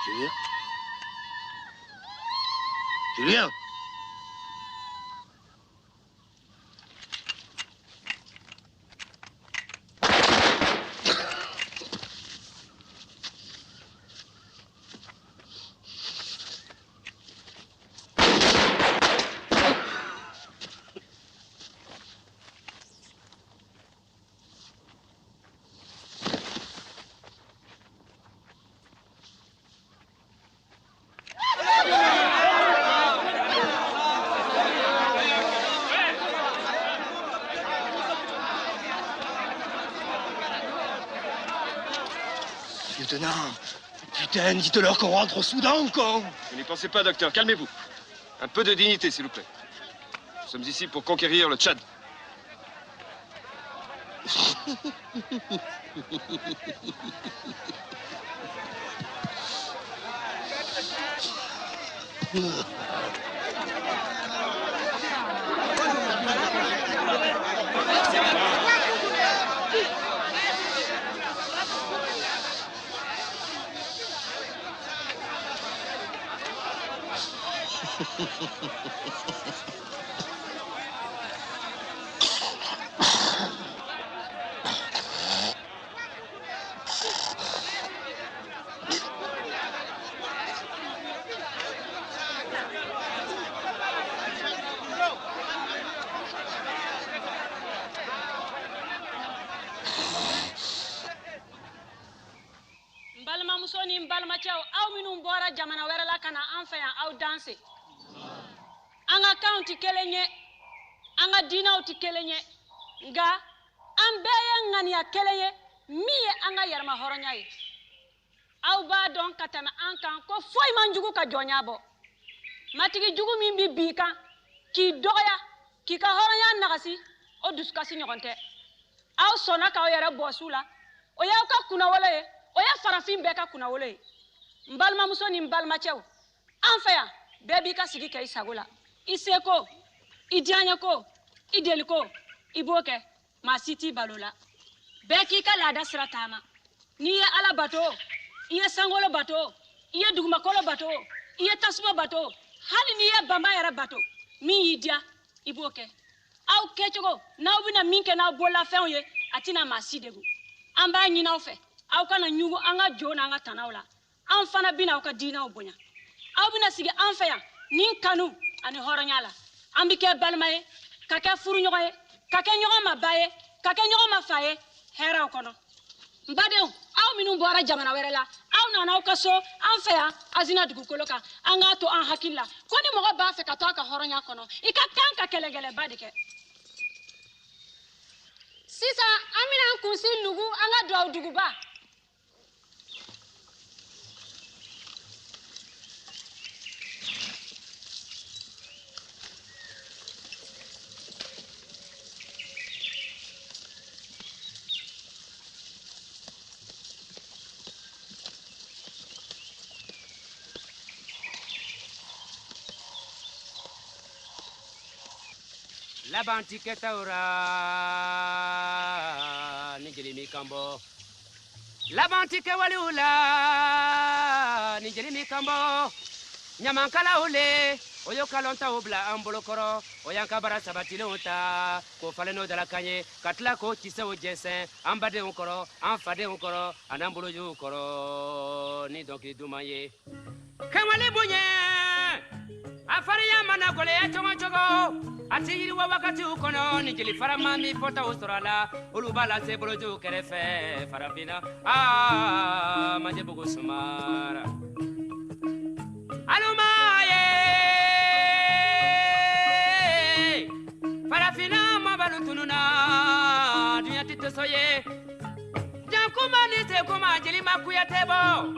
Julien? Julien? Lieutenant, putain, dites-leur qu'on rentre au Soudan, con. Vous n'y pensez pas, docteur, calmez-vous. Un peu de dignité, s'il vous plaît. Nous sommes ici pour conquérir le Tchad. Balimamuso ni balimacɛw aw minnu bɔra jamana wɛrɛ la ka na an fɛ yan aw danse an ka kanw tɛ kelen ye an ka diinaw tɛ kelen ye nka an bɛɛ ye ŋaniya kelen ye min ye an ka yɛrɛma hɔrɔnya ye aw b'a dɔn ka tɛmɛ an kan ko foyi man jugu ka jɔnya bɔ matigi jugu min bɛ b'i kan k'i dɔgɔya k'i ka hɔrɔnya nagasi o dusukasi ɲɔgɔn tɛ aw sɔnna k'aw yɛrɛ bɔ su la o y'aw ka kunnawolo ye o ye farafin bɛɛ ka kunnawolo ye n balimamuso ni n balimacɛw an fɛ yan bɛɛ b'i ka sigi kɛ i sago la i seko i diyaɲeko i deliko i b'o kɛ maa si t'i balo la bɛɛ k'i ka laada sira taama n'i ye ala bato i ye sankolo bato i ye dugumakolo bato i ye tasuma bato hali n'i ye banba yɛrɛ bato min y'i diya i b'o kɛ aw kɛcogo n'aw bɛna min kɛ n'aw bololafɛnw ye a tɛna maa si degun an b'a ɲini aw fɛ aw kana ɲugu an ka jo n'an ka tanaw la an fana bɛna aw ka diinaw bonya aw bɛna sigi an fɛ yan ni kanu ani hɔrɔnya la an bɛ kɛ balima ye ka kɛ furuɲɔgɔn ye ka kɛ ɲɔgɔn ma ba ye ka kɛ ɲɔgɔn ma fa ye hɛrɛw kɔnɔ n badenw aw minnu bɔra jamana wɛrɛ la aw nana aw ka so an fɛ yan azina dugukolo kan an k'a to an hakili la ko ni mɔgɔ b'a fɛ ka to a ka hɔrɔnya kɔnɔ i ka kan ka kɛlɛkɛlɛba de kɛ sisan an bɛna an kunsi nugu an ka duwawu duguba Labanti taura ni jelimi kambo Labanti waliula ni jelimi kambo Nyamankala ule oyo kalonta obla ambolokoro oyankabara sabatile onta ko faleno dala kanye katla ko tise o jesen ambade onkoro anfade onkoro anambolo ju koro ni donc dumaye Kamale bunye afariya mana gole ya chogo ati yiri wa wakati ukono ni jeli farama mi fota usorala ulubala se boloju kerefe farafina maje bugo sumara alumaye farafina mabalu tununa dunya titosoye jankuma ni se kuma jeli makuya tebo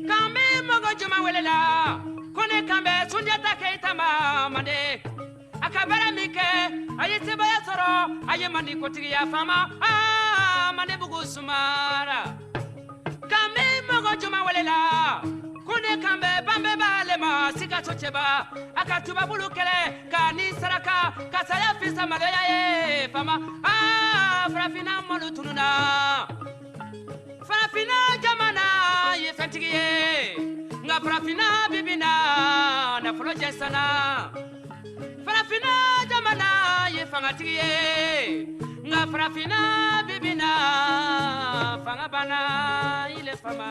kambe mogo juma welela kone kune kambe sunjata keita mande akabara mike ayise baya soro aye mandi kotigi ya fama mande bugu sumara kambe mogo juma walela kune kambe bambe balema sika chocheba akatuba bulukele kani saraka kasaya fisa maloya ye fama frafina molutununa frafina jamana ye fetigie nga frafina bibina na foloje sana frafina jamana ye fangatigie nga frafina bibina fangabana ile fama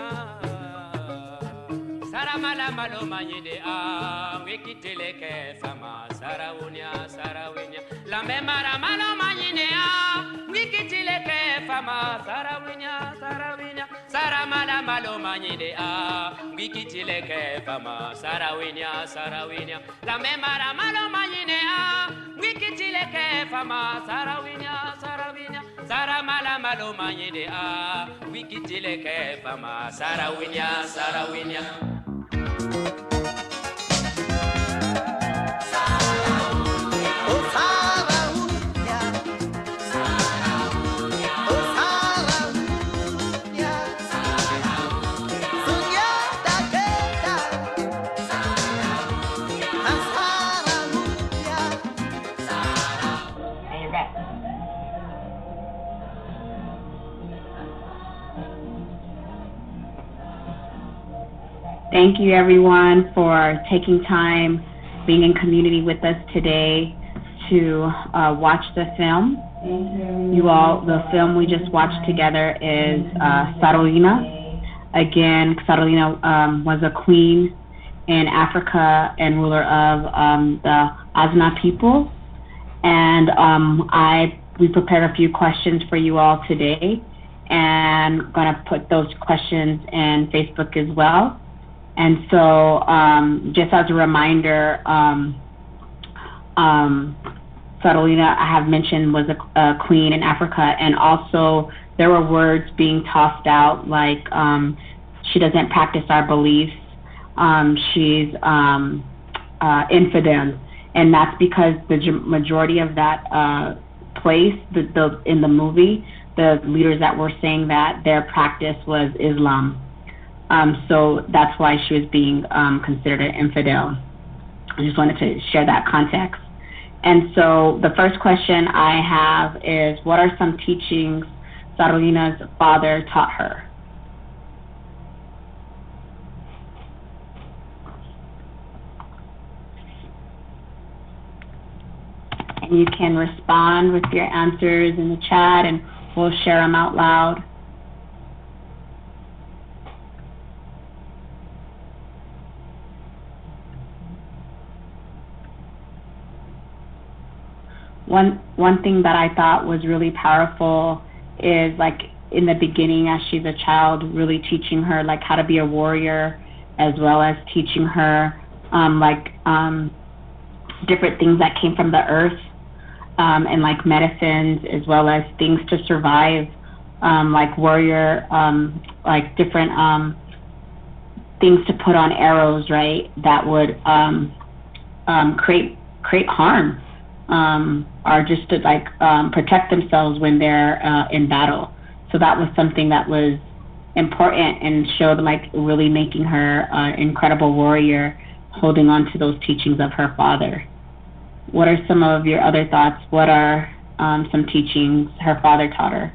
Saramala malo manyide wikiteleke fama Sarraounia Sarraounia la memara malo manyide wikiteleke fama Sarraounia Sarraounia Saramala malo manyide wikiteleke fama Sarraounia Sarraounia la memara malo manyide wikiteleke fama Sarraounia Sarraounia Saramala malo manyide wikiteleke fama Sarraounia Sarraounia Thank you, everyone, for taking time, being in community with us today to watch the film. You all, the film we just watched together is Sarraounia. Again, Sarraounia was a queen in Africa and ruler of the Azna people. And we prepared a few questions for you all today, and going to put those questions in Facebook as well. And so, just as a reminder, Sarraounia, I have mentioned, was a queen in Africa, and also there were words being tossed out like she doesn't practice our beliefs, she's infidel, and that's because the majority of that place, in the movie, the leaders that were saying that their practice was Islam. So that's why she was being considered an infidel. I just wanted to share that context. And so the first question I have is, what are some teachings Sarraouinia's father taught her? And you can respond with your answers in the chat, and we'll share them out loud. One thing that I thought was really powerful is, like, in the beginning, as she's a child, really teaching her like how to be a warrior, as well as teaching her different things that came from the earth, and like medicines, as well as things to survive, like warrior, like different things to put on arrows, right, that would create harm. Or just to like protect themselves when they're in battle. So that was something that was important and showed like really making her an incredible warrior, holding on to those teachings of her father. What are some of your other thoughts? What are some teachings her father taught her?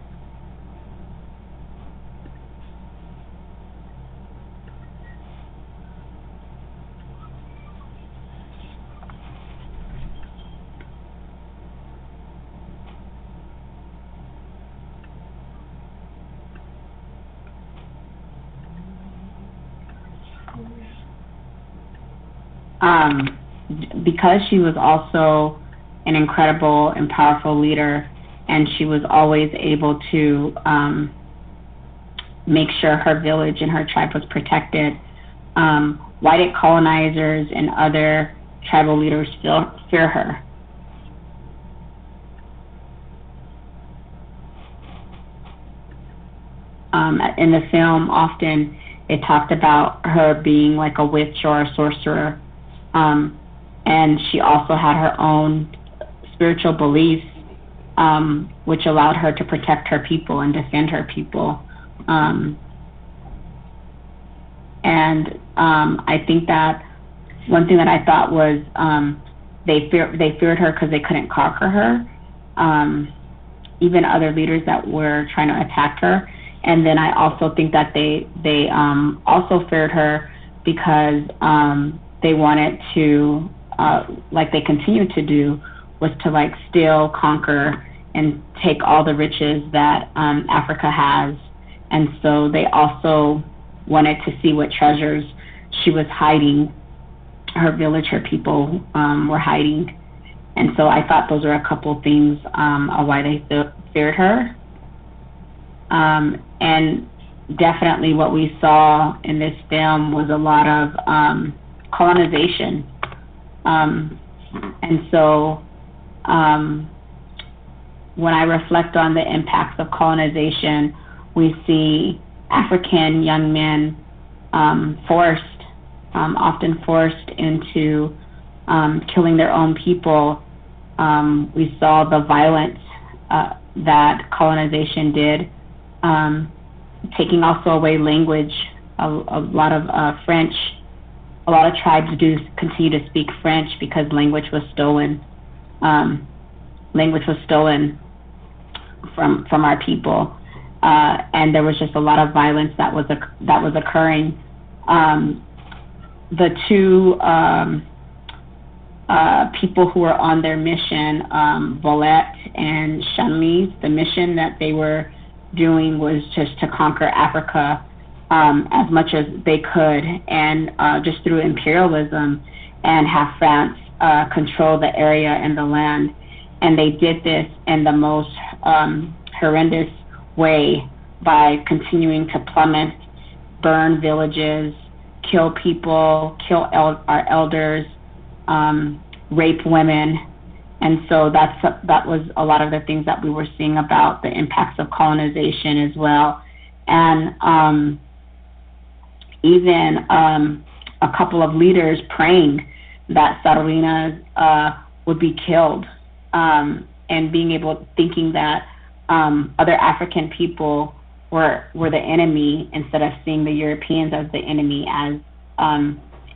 Because she was also an incredible and powerful leader, and she was always able to make sure her village and her tribe was protected, why did colonizers and other tribal leaders fear her? In the film, often it talked about her being like a witch or a sorcerer. And she also had her own spiritual beliefs, which allowed her to protect her people and defend her people. I think that one thing that I thought was they feared her because they couldn't conquer her, even other leaders that were trying to attack her. And then I also think that they also feared her because they wanted to, like they continue to do, was to like steal, conquer, and take all the riches that Africa has. And so they also wanted to see what treasures she was hiding, her village, her people were hiding. And so I thought those were a couple things of why they feared her. And definitely what we saw in this film was a lot of colonization. And so when I reflect on the impacts of colonization, we see African young men often forced into killing their own people. We saw the violence that colonization did, taking also away language. A lot of French, a lot of tribes do continue to speak French because language was stolen. Language was stolen from our people, and there was just a lot of violence that was occurring. The two people who were on their mission, Volette and Shanley, the mission that they were doing was just to conquer Africa as much as they could, and just through imperialism, and have France control the area and the land. And they did this in the most horrendous way by continuing to plummet, burn villages, kill people, kill our elders, rape women. And so that was a lot of the things that we were seeing about the impacts of colonization as well. And even a couple of leaders praying that Sarraounia would be killed, and thinking that other African people were the enemy instead of seeing the Europeans as the enemy. As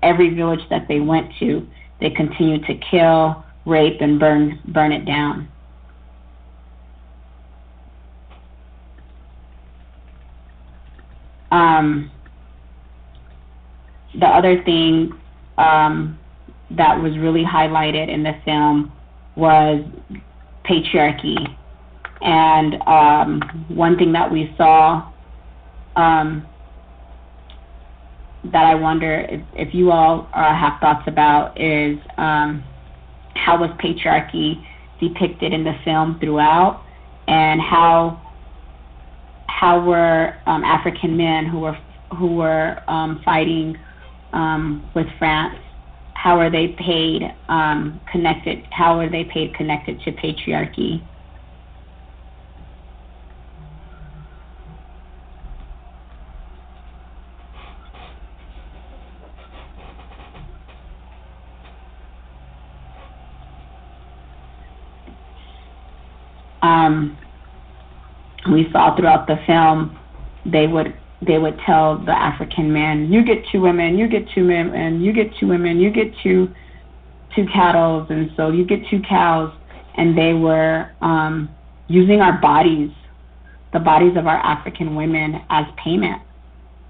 every village that they went to, they continued to kill, rape, and burn it down. The other thing that was really highlighted in the film was patriarchy. And one thing that we saw that I wonder if you all have thoughts about is how was patriarchy depicted in the film throughout, and how were African men who were fighting with France, how are they paid connected? How are they paid connected to patriarchy? We saw throughout the film, they would tell the African men, you get 2 women, you get 2 men, you get 2 women, you get two cattle, and so you get 2 cows. And they were using our bodies, the bodies of our African women, as payment,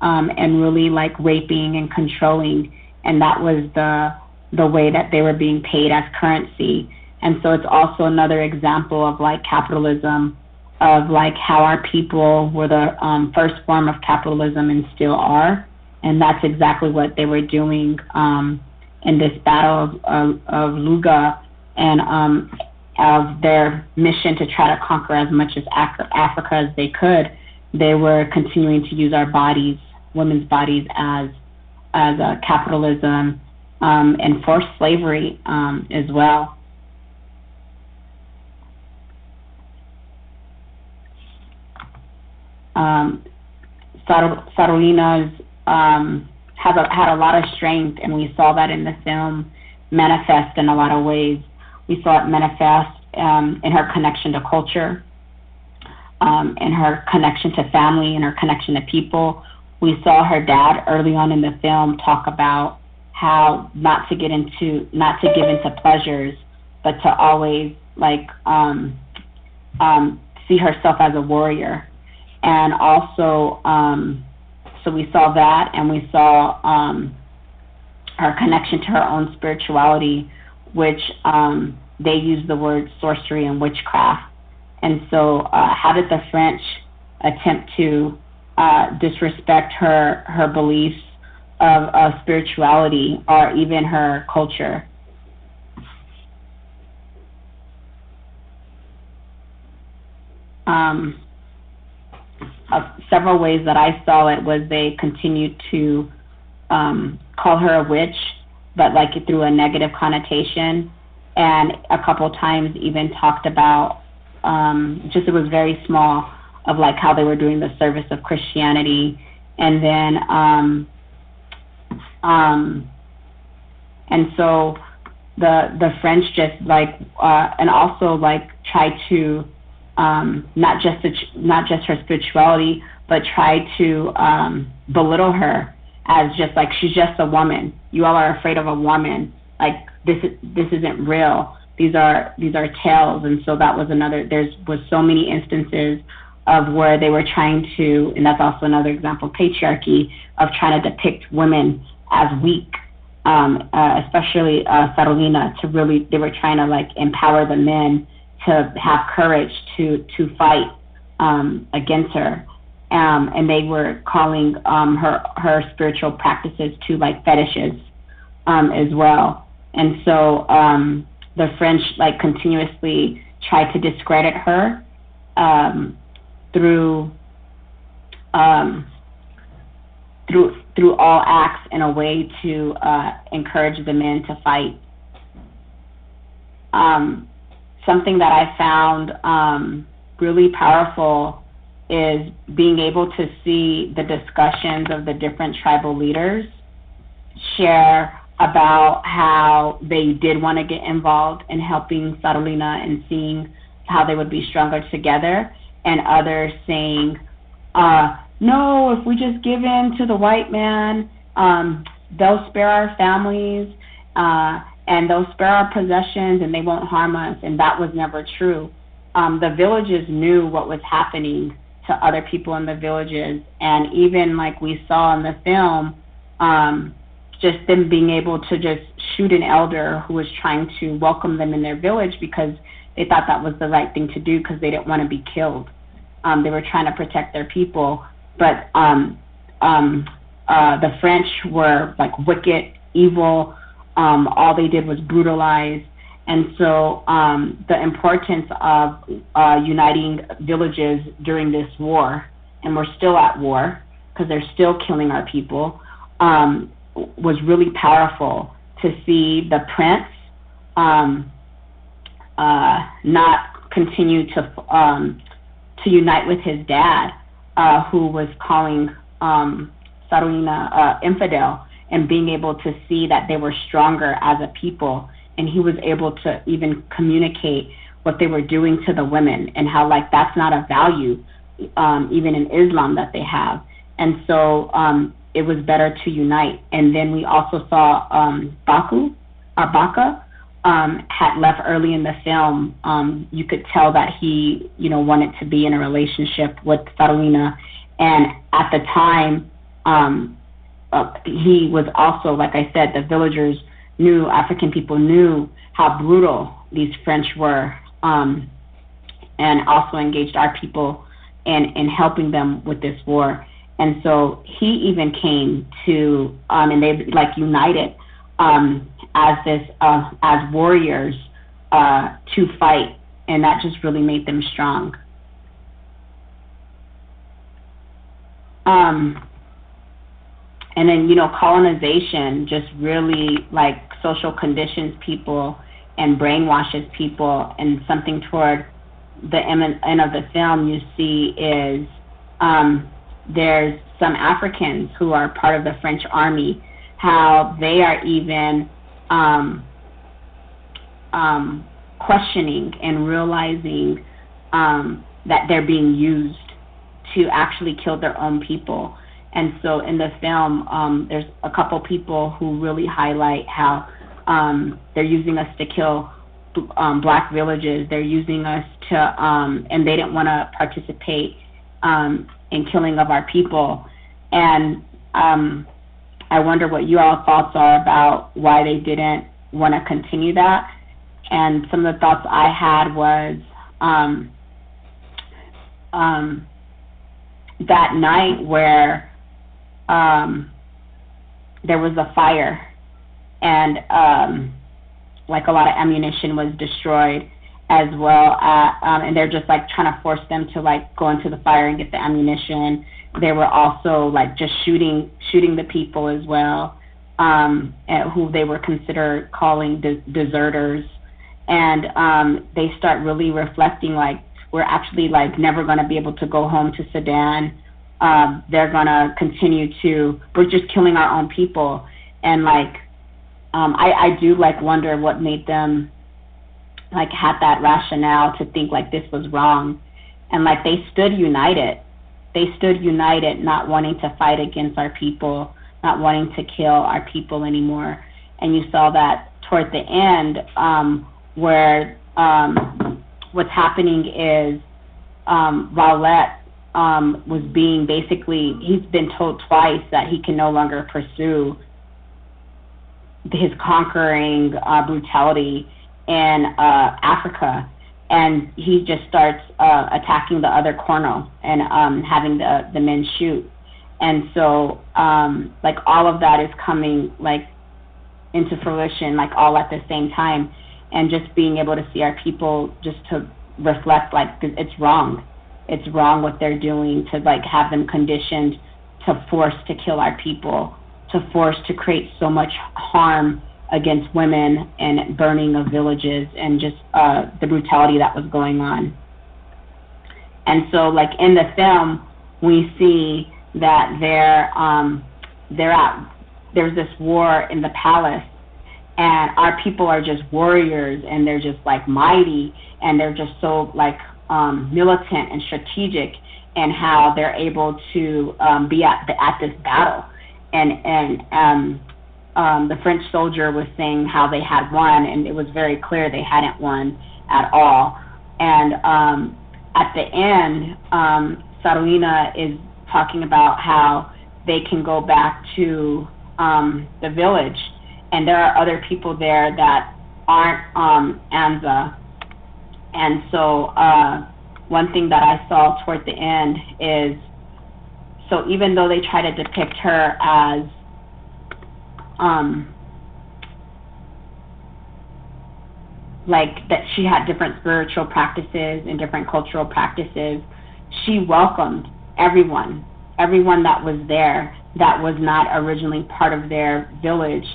and really like raping and controlling. And that was the way that they were being paid as currency. And so it's also another example of like capitalism, of like how our people were the first form of capitalism and still are. And that's exactly what they were doing in this Battle of Lougou, and of their mission to try to conquer as much as Africa as they could. They were continuing to use our bodies, women's bodies, as capitalism and forced slavery as well. Sarraouina's had a lot of strength, and we saw that in the film manifest in a lot of ways. We saw it manifest in her connection to culture, in her connection to family, and her connection to people. We saw her dad early on in the film talk about how not to give into pleasures, but to always see herself as a warrior. And also, so we saw that, and we saw her connection to her own spirituality, which they use the word sorcery and witchcraft. And so how did the French attempt to disrespect her beliefs of spirituality or even her culture? Several ways that I saw it was they continued to call her a witch, but like through a negative connotation, and a couple times even talked about just it was very small of like how they were doing the service of Christianity, and then and so the French just and also tried to not just her spirituality, but try to belittle her as just like she's just a woman. You all are afraid of a woman. Like this isn't real. These are tales. And so that was was so many instances of where they were trying to, and that's also another example, patriarchy, of trying to depict women as weak, especially Sarraounia, they were trying to empower the men to have courage to fight against her. And they were calling her spiritual practices to fetishes as well. And so the French continuously tried to discredit her through all acts in a way to encourage the men to fight. Something that I found really powerful is being able to see the discussions of the different tribal leaders share about how they did want to get involved in helping Sarraounia and seeing how they would be stronger together, and others saying, no, if we just give in to the white man, they'll spare our families, and they'll spare our possessions, and they won't harm us. And that was never true. The villages knew what was happening to other people in the villages, and even like we saw in the film, just them being able to just shoot an elder who was trying to welcome them in their village because they thought that was the right thing to do because they didn't want to be killed. They were trying to protect their people, but the French were wicked, evil. All they did was brutalize. And so the importance of uniting villages during this war, and we're still at war because they're still killing our people, was really powerful to see the prince not continue to unite with his dad, who was calling Sarraounia infidel, and being able to see that they were stronger as a people. And he was able to even communicate what they were doing to the women and how that's not a value even in Islam that they have. And so it was better to unite. And then we also saw Baka had left early in the film. You could tell that he, wanted to be in a relationship with Sarraounia. And at the time, he was also, like I said, the villagers knew, African people knew how brutal these French were, and also engaged our people in helping them with this war. And so he even came to, and they united as warriors to fight, and that just really made them strong. And then, colonization just really social conditions people and brainwashes people. And something toward the end of the film you see is there's some Africans who are part of the French army, how they are even questioning and realizing that they're being used to actually kill their own people. And so in the film, there's a couple people who really highlight how they're using us to kill black villages. They're using us to, and they didn't want to participate in killing of our people. And I wonder what you all thoughts are about why they didn't want to continue that. And some of the thoughts I had was that night where there was a fire and like a lot of ammunition was destroyed as well, and they're just like trying to force them to like go into the fire and get the ammunition. They were also like just shooting the people as well, who they were considered calling deserters. And they start really reflecting like we're actually like never going to be able to go home to Sudan. They're going to continue to, we're just killing our own people. And like, I do like wonder what made them like had that rationale to think like this was wrong. And like they stood united, not wanting to fight against our people, not wanting to kill our people anymore. And you saw that toward the end, where what's happening is Rowlett was being basically, he's been told twice that he can no longer pursue his conquering brutality in Africa, and he just starts attacking the other corner and having the men shoot. And so like all of that is coming like into fruition like all at the same time, and just being able to see our people just to reflect like it's wrong what they're doing, to like have them conditioned to force to kill our people, to force to create so much harm against women and burning of villages, and just the brutality that was going on. And so like in the film we see that there's this war in the palace, and our people are just warriors, and they're just like mighty, and they're just so like militant and strategic, and how they're able to be at this battle. And the French soldier was saying how they had won, and it was very clear they hadn't won at all. And at the end, Sarraounia is talking about how they can go back to the village, and there are other people there that aren't Anza. And so one thing that I saw toward the end is, so even though they try to depict her as like that she had different spiritual practices and different cultural practices, she welcomed everyone that was there that was not originally part of their village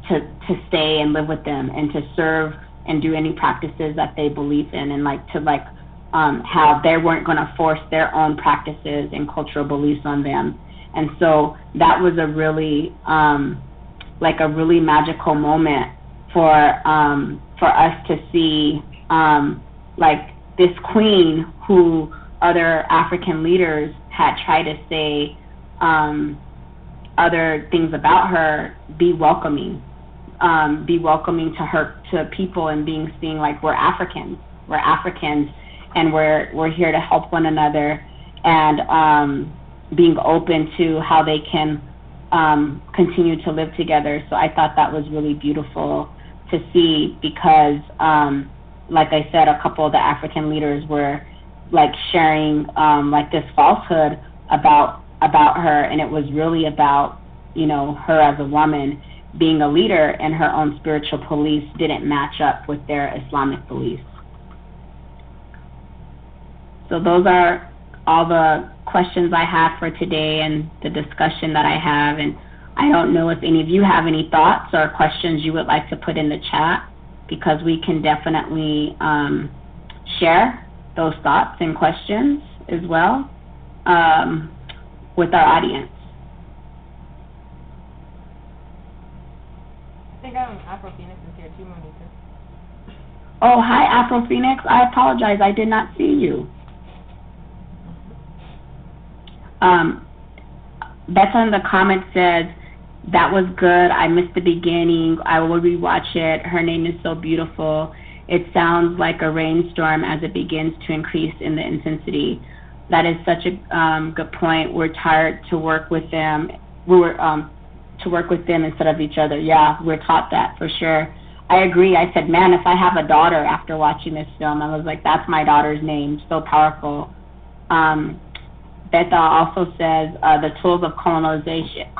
to stay and live with them and to serve and do any practices that they believe in, and like to like how they weren't going to force their own practices and cultural beliefs on them. And so that was a really like a really magical moment for us to see like this queen who other African leaders had tried to say other things about her, be welcoming to her, to people, and being seen like we're Africans, and we're here to help one another, and being open to how they can continue to live together. So I thought that was really beautiful to see, because like I said, a couple of the African leaders were like sharing like this falsehood about her, and it was really about, you know, her as a woman being a leader, and her own spiritual beliefs didn't match up with their Islamic beliefs. So those are all the questions I have for today and the discussion that I have. And I don't know if any of you have any thoughts or questions you would like to put in the chat, because we can definitely share those thoughts and questions as well. with our audience. I think Afro Phoenix is here too, Monica. Oh, hi, Afro Phoenix. I apologize. I did not see you. Beth in the comments says, that was good. I missed the beginning. I will rewatch it. Her name is so beautiful. It sounds like a rainstorm as it begins to increase in the intensity. That is such a good point. We're tired to work with them. We were to work with them instead of each other. Yeah, we're taught that for sure. I agree. I said, man, if I have a daughter after watching this film, I was like, that's my daughter's name. So powerful. Betha also says the tools of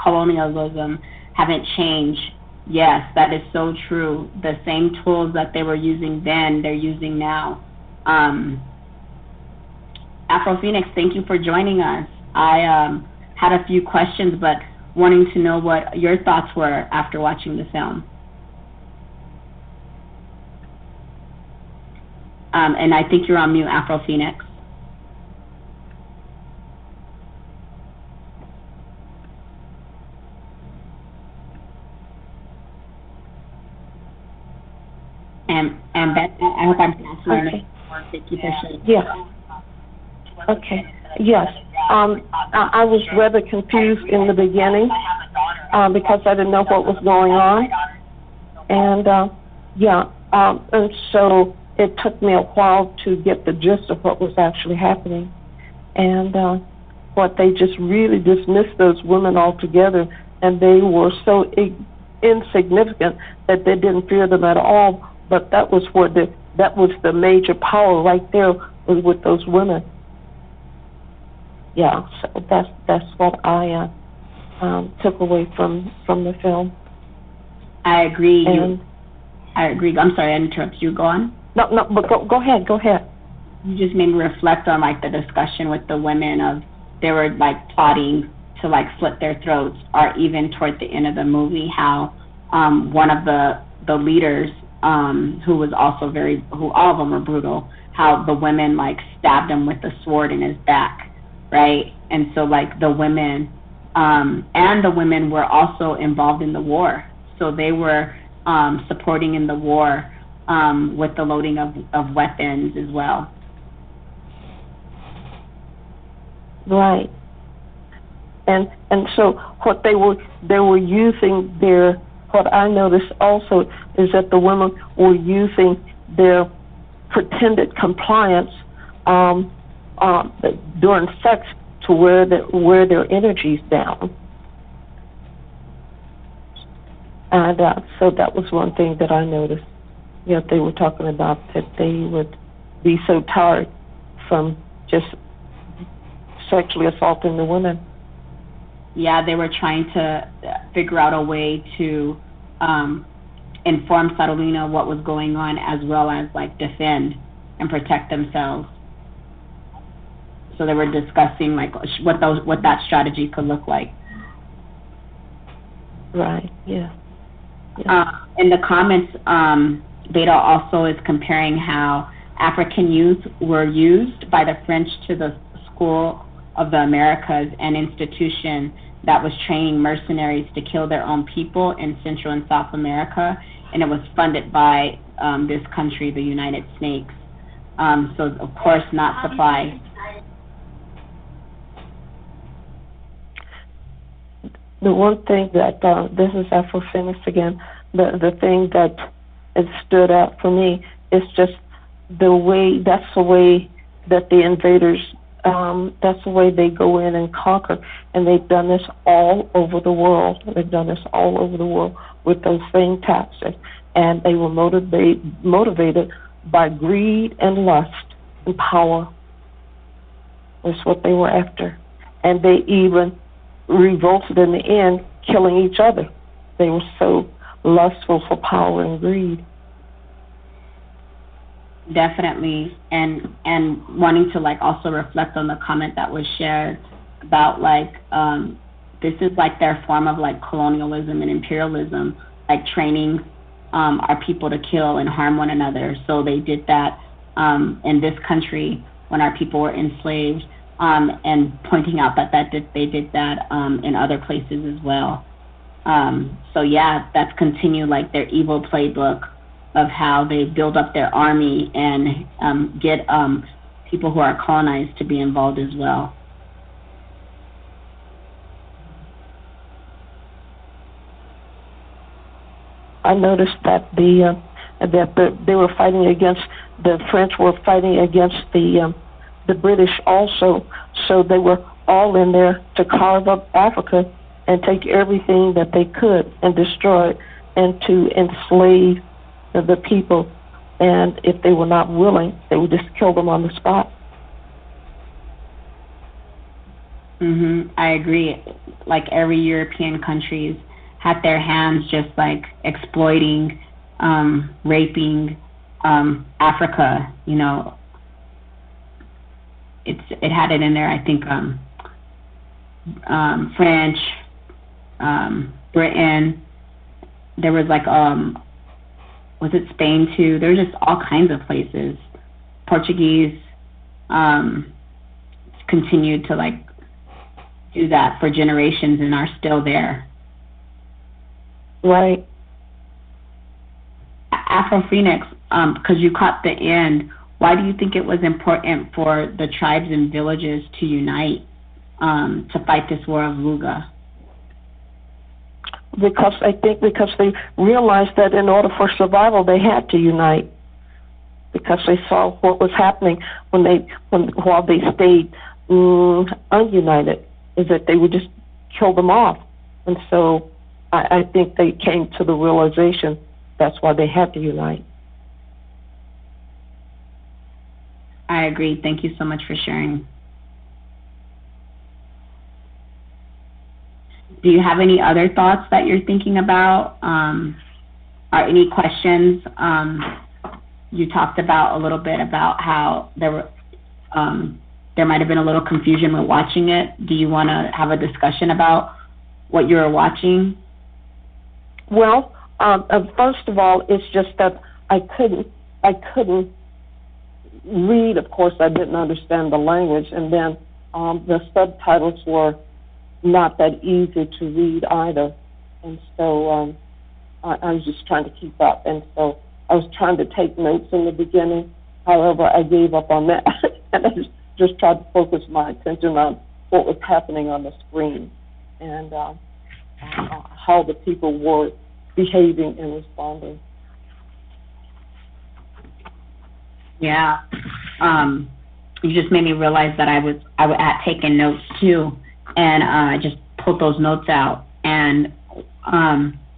colonialism haven't changed. Yes, that is so true. The same tools that they were using then, they're using now. Afro Phoenix, thank you for joining us. I had a few questions, but wanting to know what your thoughts were after watching the film. And I think you're on mute, Afro Phoenix. And Beth, I hope I'm pronouncing your name. Thank you for sharing. Yeah. Okay. Yes. I was rather confused in the beginning because I didn't know what was going on, and and so it took me a while to get the gist of what was actually happening, and what they just really dismissed those women altogether, and they were so insignificant that they didn't fear them at all. But that was where that was the major power right there, was with those women. Yeah, so that's what I took away from the film. I agree. I agree. I'm sorry, I interrupted you. Go on. No, but go ahead. Go ahead. You just made me reflect on like the discussion with the women of they were like plotting to like slit their throats, or even toward the end of the movie how one of the leaders who was also who all of them were brutal, how the women like stabbed him with a sword in his back, right? And so like the women were also involved in the war, so they were supporting in the war with the loading of weapons as well. Right. And so what they were using what I noticed also is that the women were using their pretended compliance during sex to wear their energies down. And so that was one thing that I noticed. Yeah, they were talking about that they would be so tired from just sexually assaulting the women. Yeah, they were trying to figure out a way to inform Sarraounia what was going on, as well as like defend and protect themselves. So they were discussing like what that strategy could look like. Right. Yeah. In the comments, Beta also is comparing how African youth were used by the French to the School of the Americas, an institution that was training mercenaries to kill their own people in Central and South America, and it was funded by this country, the United States. So, of course, not supply. The one thing that, this is Afro Phoenix again, the thing that it stood out for me is just that's the way that the invaders, that's the way they go in and conquer. And they've done this all over the world. They've done this all over the world with those same tactics. And they were motivated by greed and lust and power. That's what they were after. And they even revolted in the end, killing each other. They were so lustful for power and greed. Definitely, and wanting to like also reflect on the comment that was shared about like this is like their form of like colonialism and imperialism, like training our people to kill and harm one another. So they did that in this country when our people were enslaved. and pointing out that they did that in other places as well. So yeah, that's continued like their evil playbook of how they build up their army and get people who are colonized to be involved as well. I noticed that they were fighting against the French were fighting against the British also, so they were all in there to carve up Africa and take everything that they could and destroy it and to enslave the people. And if they were not willing, they would just kill them on the spot. I agree. Like every European countries had their hands just like exploiting, raping Africa. You know, it had it in there. I think French, Britain. There was like was it Spain too? There were just all kinds of places. Portuguese continued to like do that for generations and are still there. Right. Afro Phoenix, because you caught the end, why do you think it was important for the tribes and villages to unite to fight this war of Lougou? Because they realized that in order for survival they had to unite, because they saw what was happening while they stayed ununited, is that they would just kill them off. And so I think they came to the realization that's why they had to unite. I agree. Thank you so much for sharing. Do you have any other thoughts that you're thinking about? Or any questions? You talked about a little bit about how there might have been a little confusion when watching it. Do you want to have a discussion about what you were watching? Well, first of all, it's just that I couldn't read. Of course, I didn't understand the language, and then the subtitles were not that easy to read either. And so I was just trying to keep up, and so I was trying to take notes in the beginning. However, I gave up on that, and I just tried to focus my attention on what was happening on the screen and how the people were behaving and responding. Yeah. You just made me realize that I had taken notes too, and I just pulled those notes out, and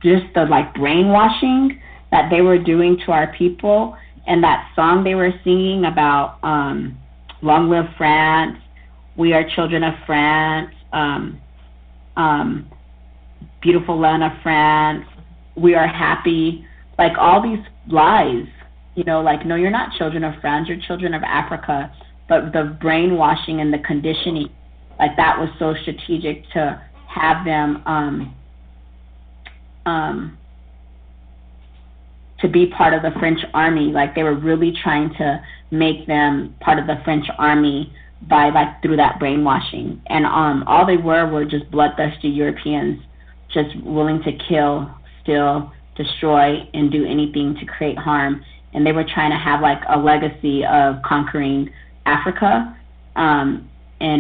just the like brainwashing that they were doing to our people, and that song they were singing about long live France, we are children of France, beautiful land of France, we are happy, like all these lies, you know, like, no, you're not children of France, you're children of Africa. But the brainwashing and the conditioning, like that was so strategic to have them to be part of the French army. Like they were really trying to make them part of the French army by like through that brainwashing. And all they were just bloodthirsty Europeans, just willing to kill, steal, destroy, and do anything to create harm. And they were trying to have like a legacy of conquering Africa, and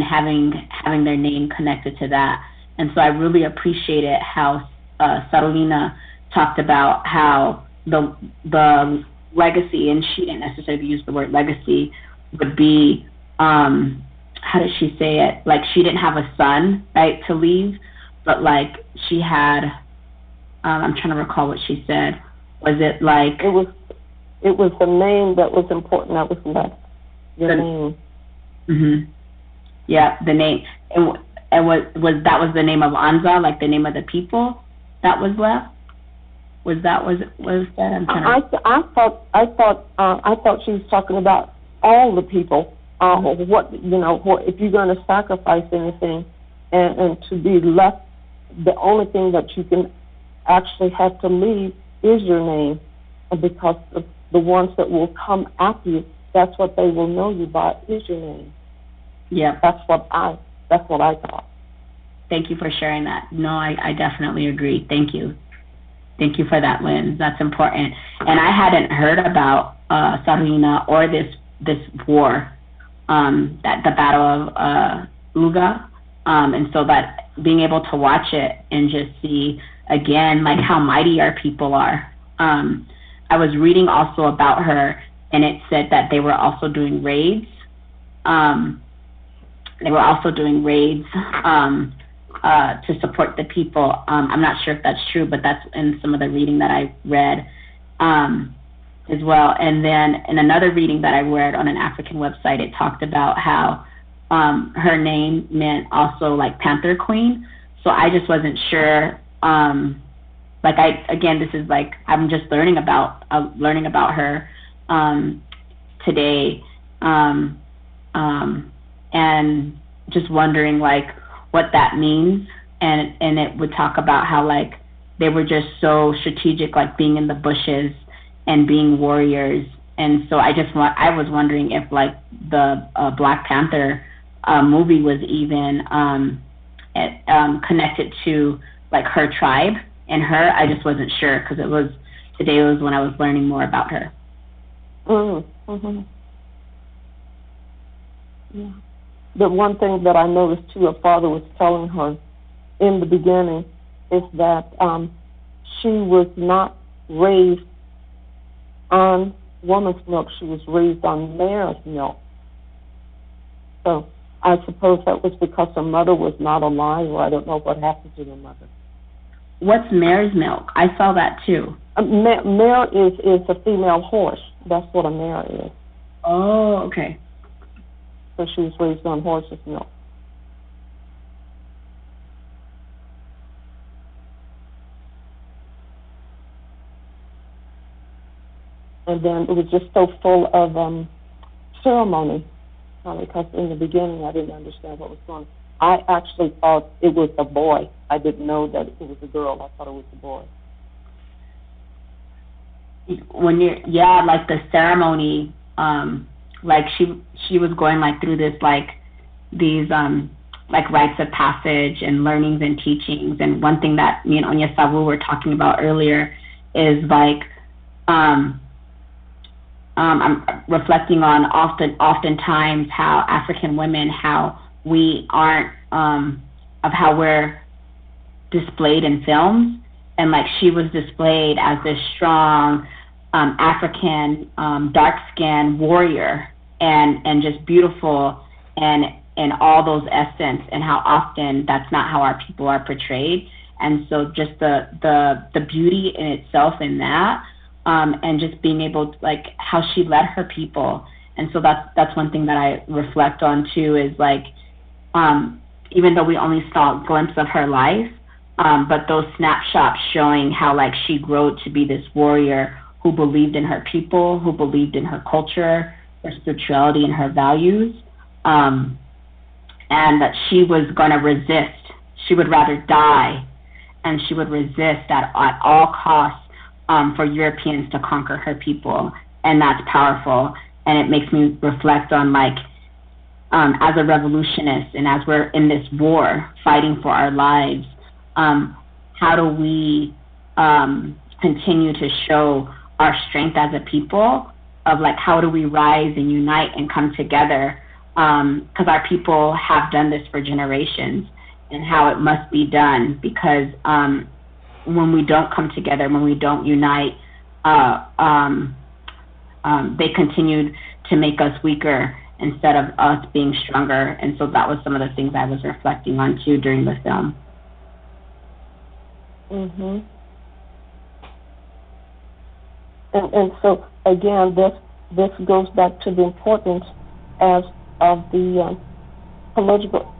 having their name connected to that. And so I really appreciated how Sarraounia talked about how the legacy, and she didn't necessarily use the word legacy, would be, how did she say it? Like she didn't have a son, right, to leave, but like she had, I'm trying to recall what she said. Was it like... It was the name that was important, that was left. Your name. Mhm. Yeah, the name. And was the name of Anza, like the name of the people that was left? Was that? I'm trying to... I thought she was talking about all the people. What if you're going to sacrifice anything, and to be left, the only thing that you can actually have to leave is your name, because the ones that will come after you, that's what they will know you by, is your name. Yeah. That's what I thought. Thank you for sharing that. No, I definitely agree. Thank you. Thank you for that, Lynn. That's important. And I hadn't heard about Sarraounia or this war, that the Battle of Lougou, and so that being able to watch it and just see again like how mighty our people are. I was reading also about her, and it said that they were also doing raids. To support the people. I'm not sure if that's true, but that's in some of the reading that I read as well. And then in another reading that I read on an African website, it talked about how her name meant also like Panther Queen. So I just wasn't sure. This is like I'm just learning about her today, and just wondering like what that means, and it would talk about how like they were just so strategic, like being in the bushes and being warriors. And so I was wondering if like the Black Panther movie was even connected to like her tribe and her. I just wasn't sure because today was when I was learning more about her. Mm-hmm. Yeah. The one thing that I noticed too, her father was telling her in the beginning is that she was not raised on woman's milk, she was raised on mare's milk. So I suppose that was because her mother was not alive, or I don't know what happened to the mother. What's mare's milk? I saw that too. Mare is a female horse. That's what a mare is. Oh, okay. So she was raised on horse's milk. And then it was just so full of ceremony, because in the beginning I didn't understand what was going on. I actually thought it was a boy. I didn't know that it was a girl. I thought it was a boy. Like the ceremony, like she was going like through this like these like rites of passage and learnings and teachings. And one thing that me and Onya Savu were talking about earlier is like I'm reflecting on oftentimes how African women, how we aren't of how we're displayed in films, and like she was displayed as this strong African dark-skinned warrior and just beautiful and all those essence, and how often that's not how our people are portrayed. And so just the beauty in itself in that, and just being able to, like how she led her people. And so that's one thing that I reflect on too, is like even though we only saw a glimpse of her life, but those snapshots showing how like she grew to be this warrior who believed in her people, who believed in her culture, her spirituality, and her values, and that she was going to resist. She would rather die, and she would resist at all costs for Europeans to conquer her people. And that's powerful. And it makes me reflect on like, as a revolutionist and as we're in this war fighting for our lives, how do we continue to show our strength as a people, of like how do we rise and unite and come together, because our people have done this for generations, and how it must be done, because when we don't come together, when we don't unite, they continued to make us weaker instead of us being stronger. And so that was some of the things I was reflecting on too during the film. Mhm. And so again, this goes back to the importance of the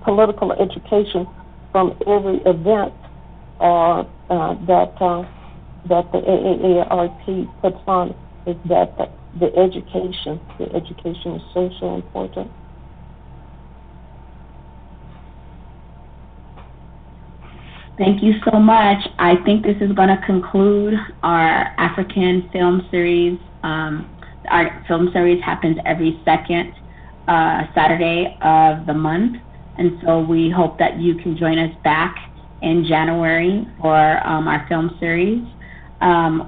political education from every event that the AARP puts on, is that the education is so important. Thank you so much. I think this is going to conclude our African film series. Our film series happens every second Saturday of the month. And so we hope that you can join us back in January for our film series.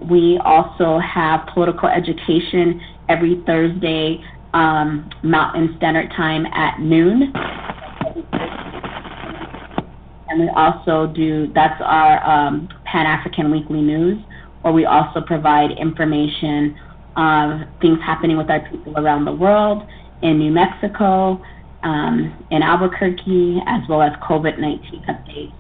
We also have political education every Thursday, Mountain Standard Time at noon. And we also do, that's our Pan-African Weekly News, where we also provide information of things happening with our people around the world, in New Mexico, in Albuquerque, as well as COVID-19 updates.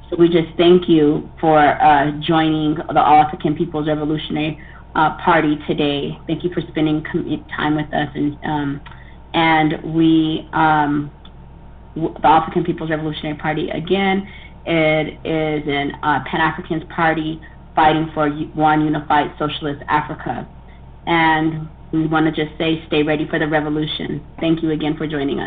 So we just thank you for joining the All African People's Revolutionary Party today. Thank you for spending time with us. And we, the All African People's Revolutionary Party, again, it is an Pan-Africanist party fighting for one unified socialist Africa. And we want to just say, stay ready for the revolution. Thank you again for joining us.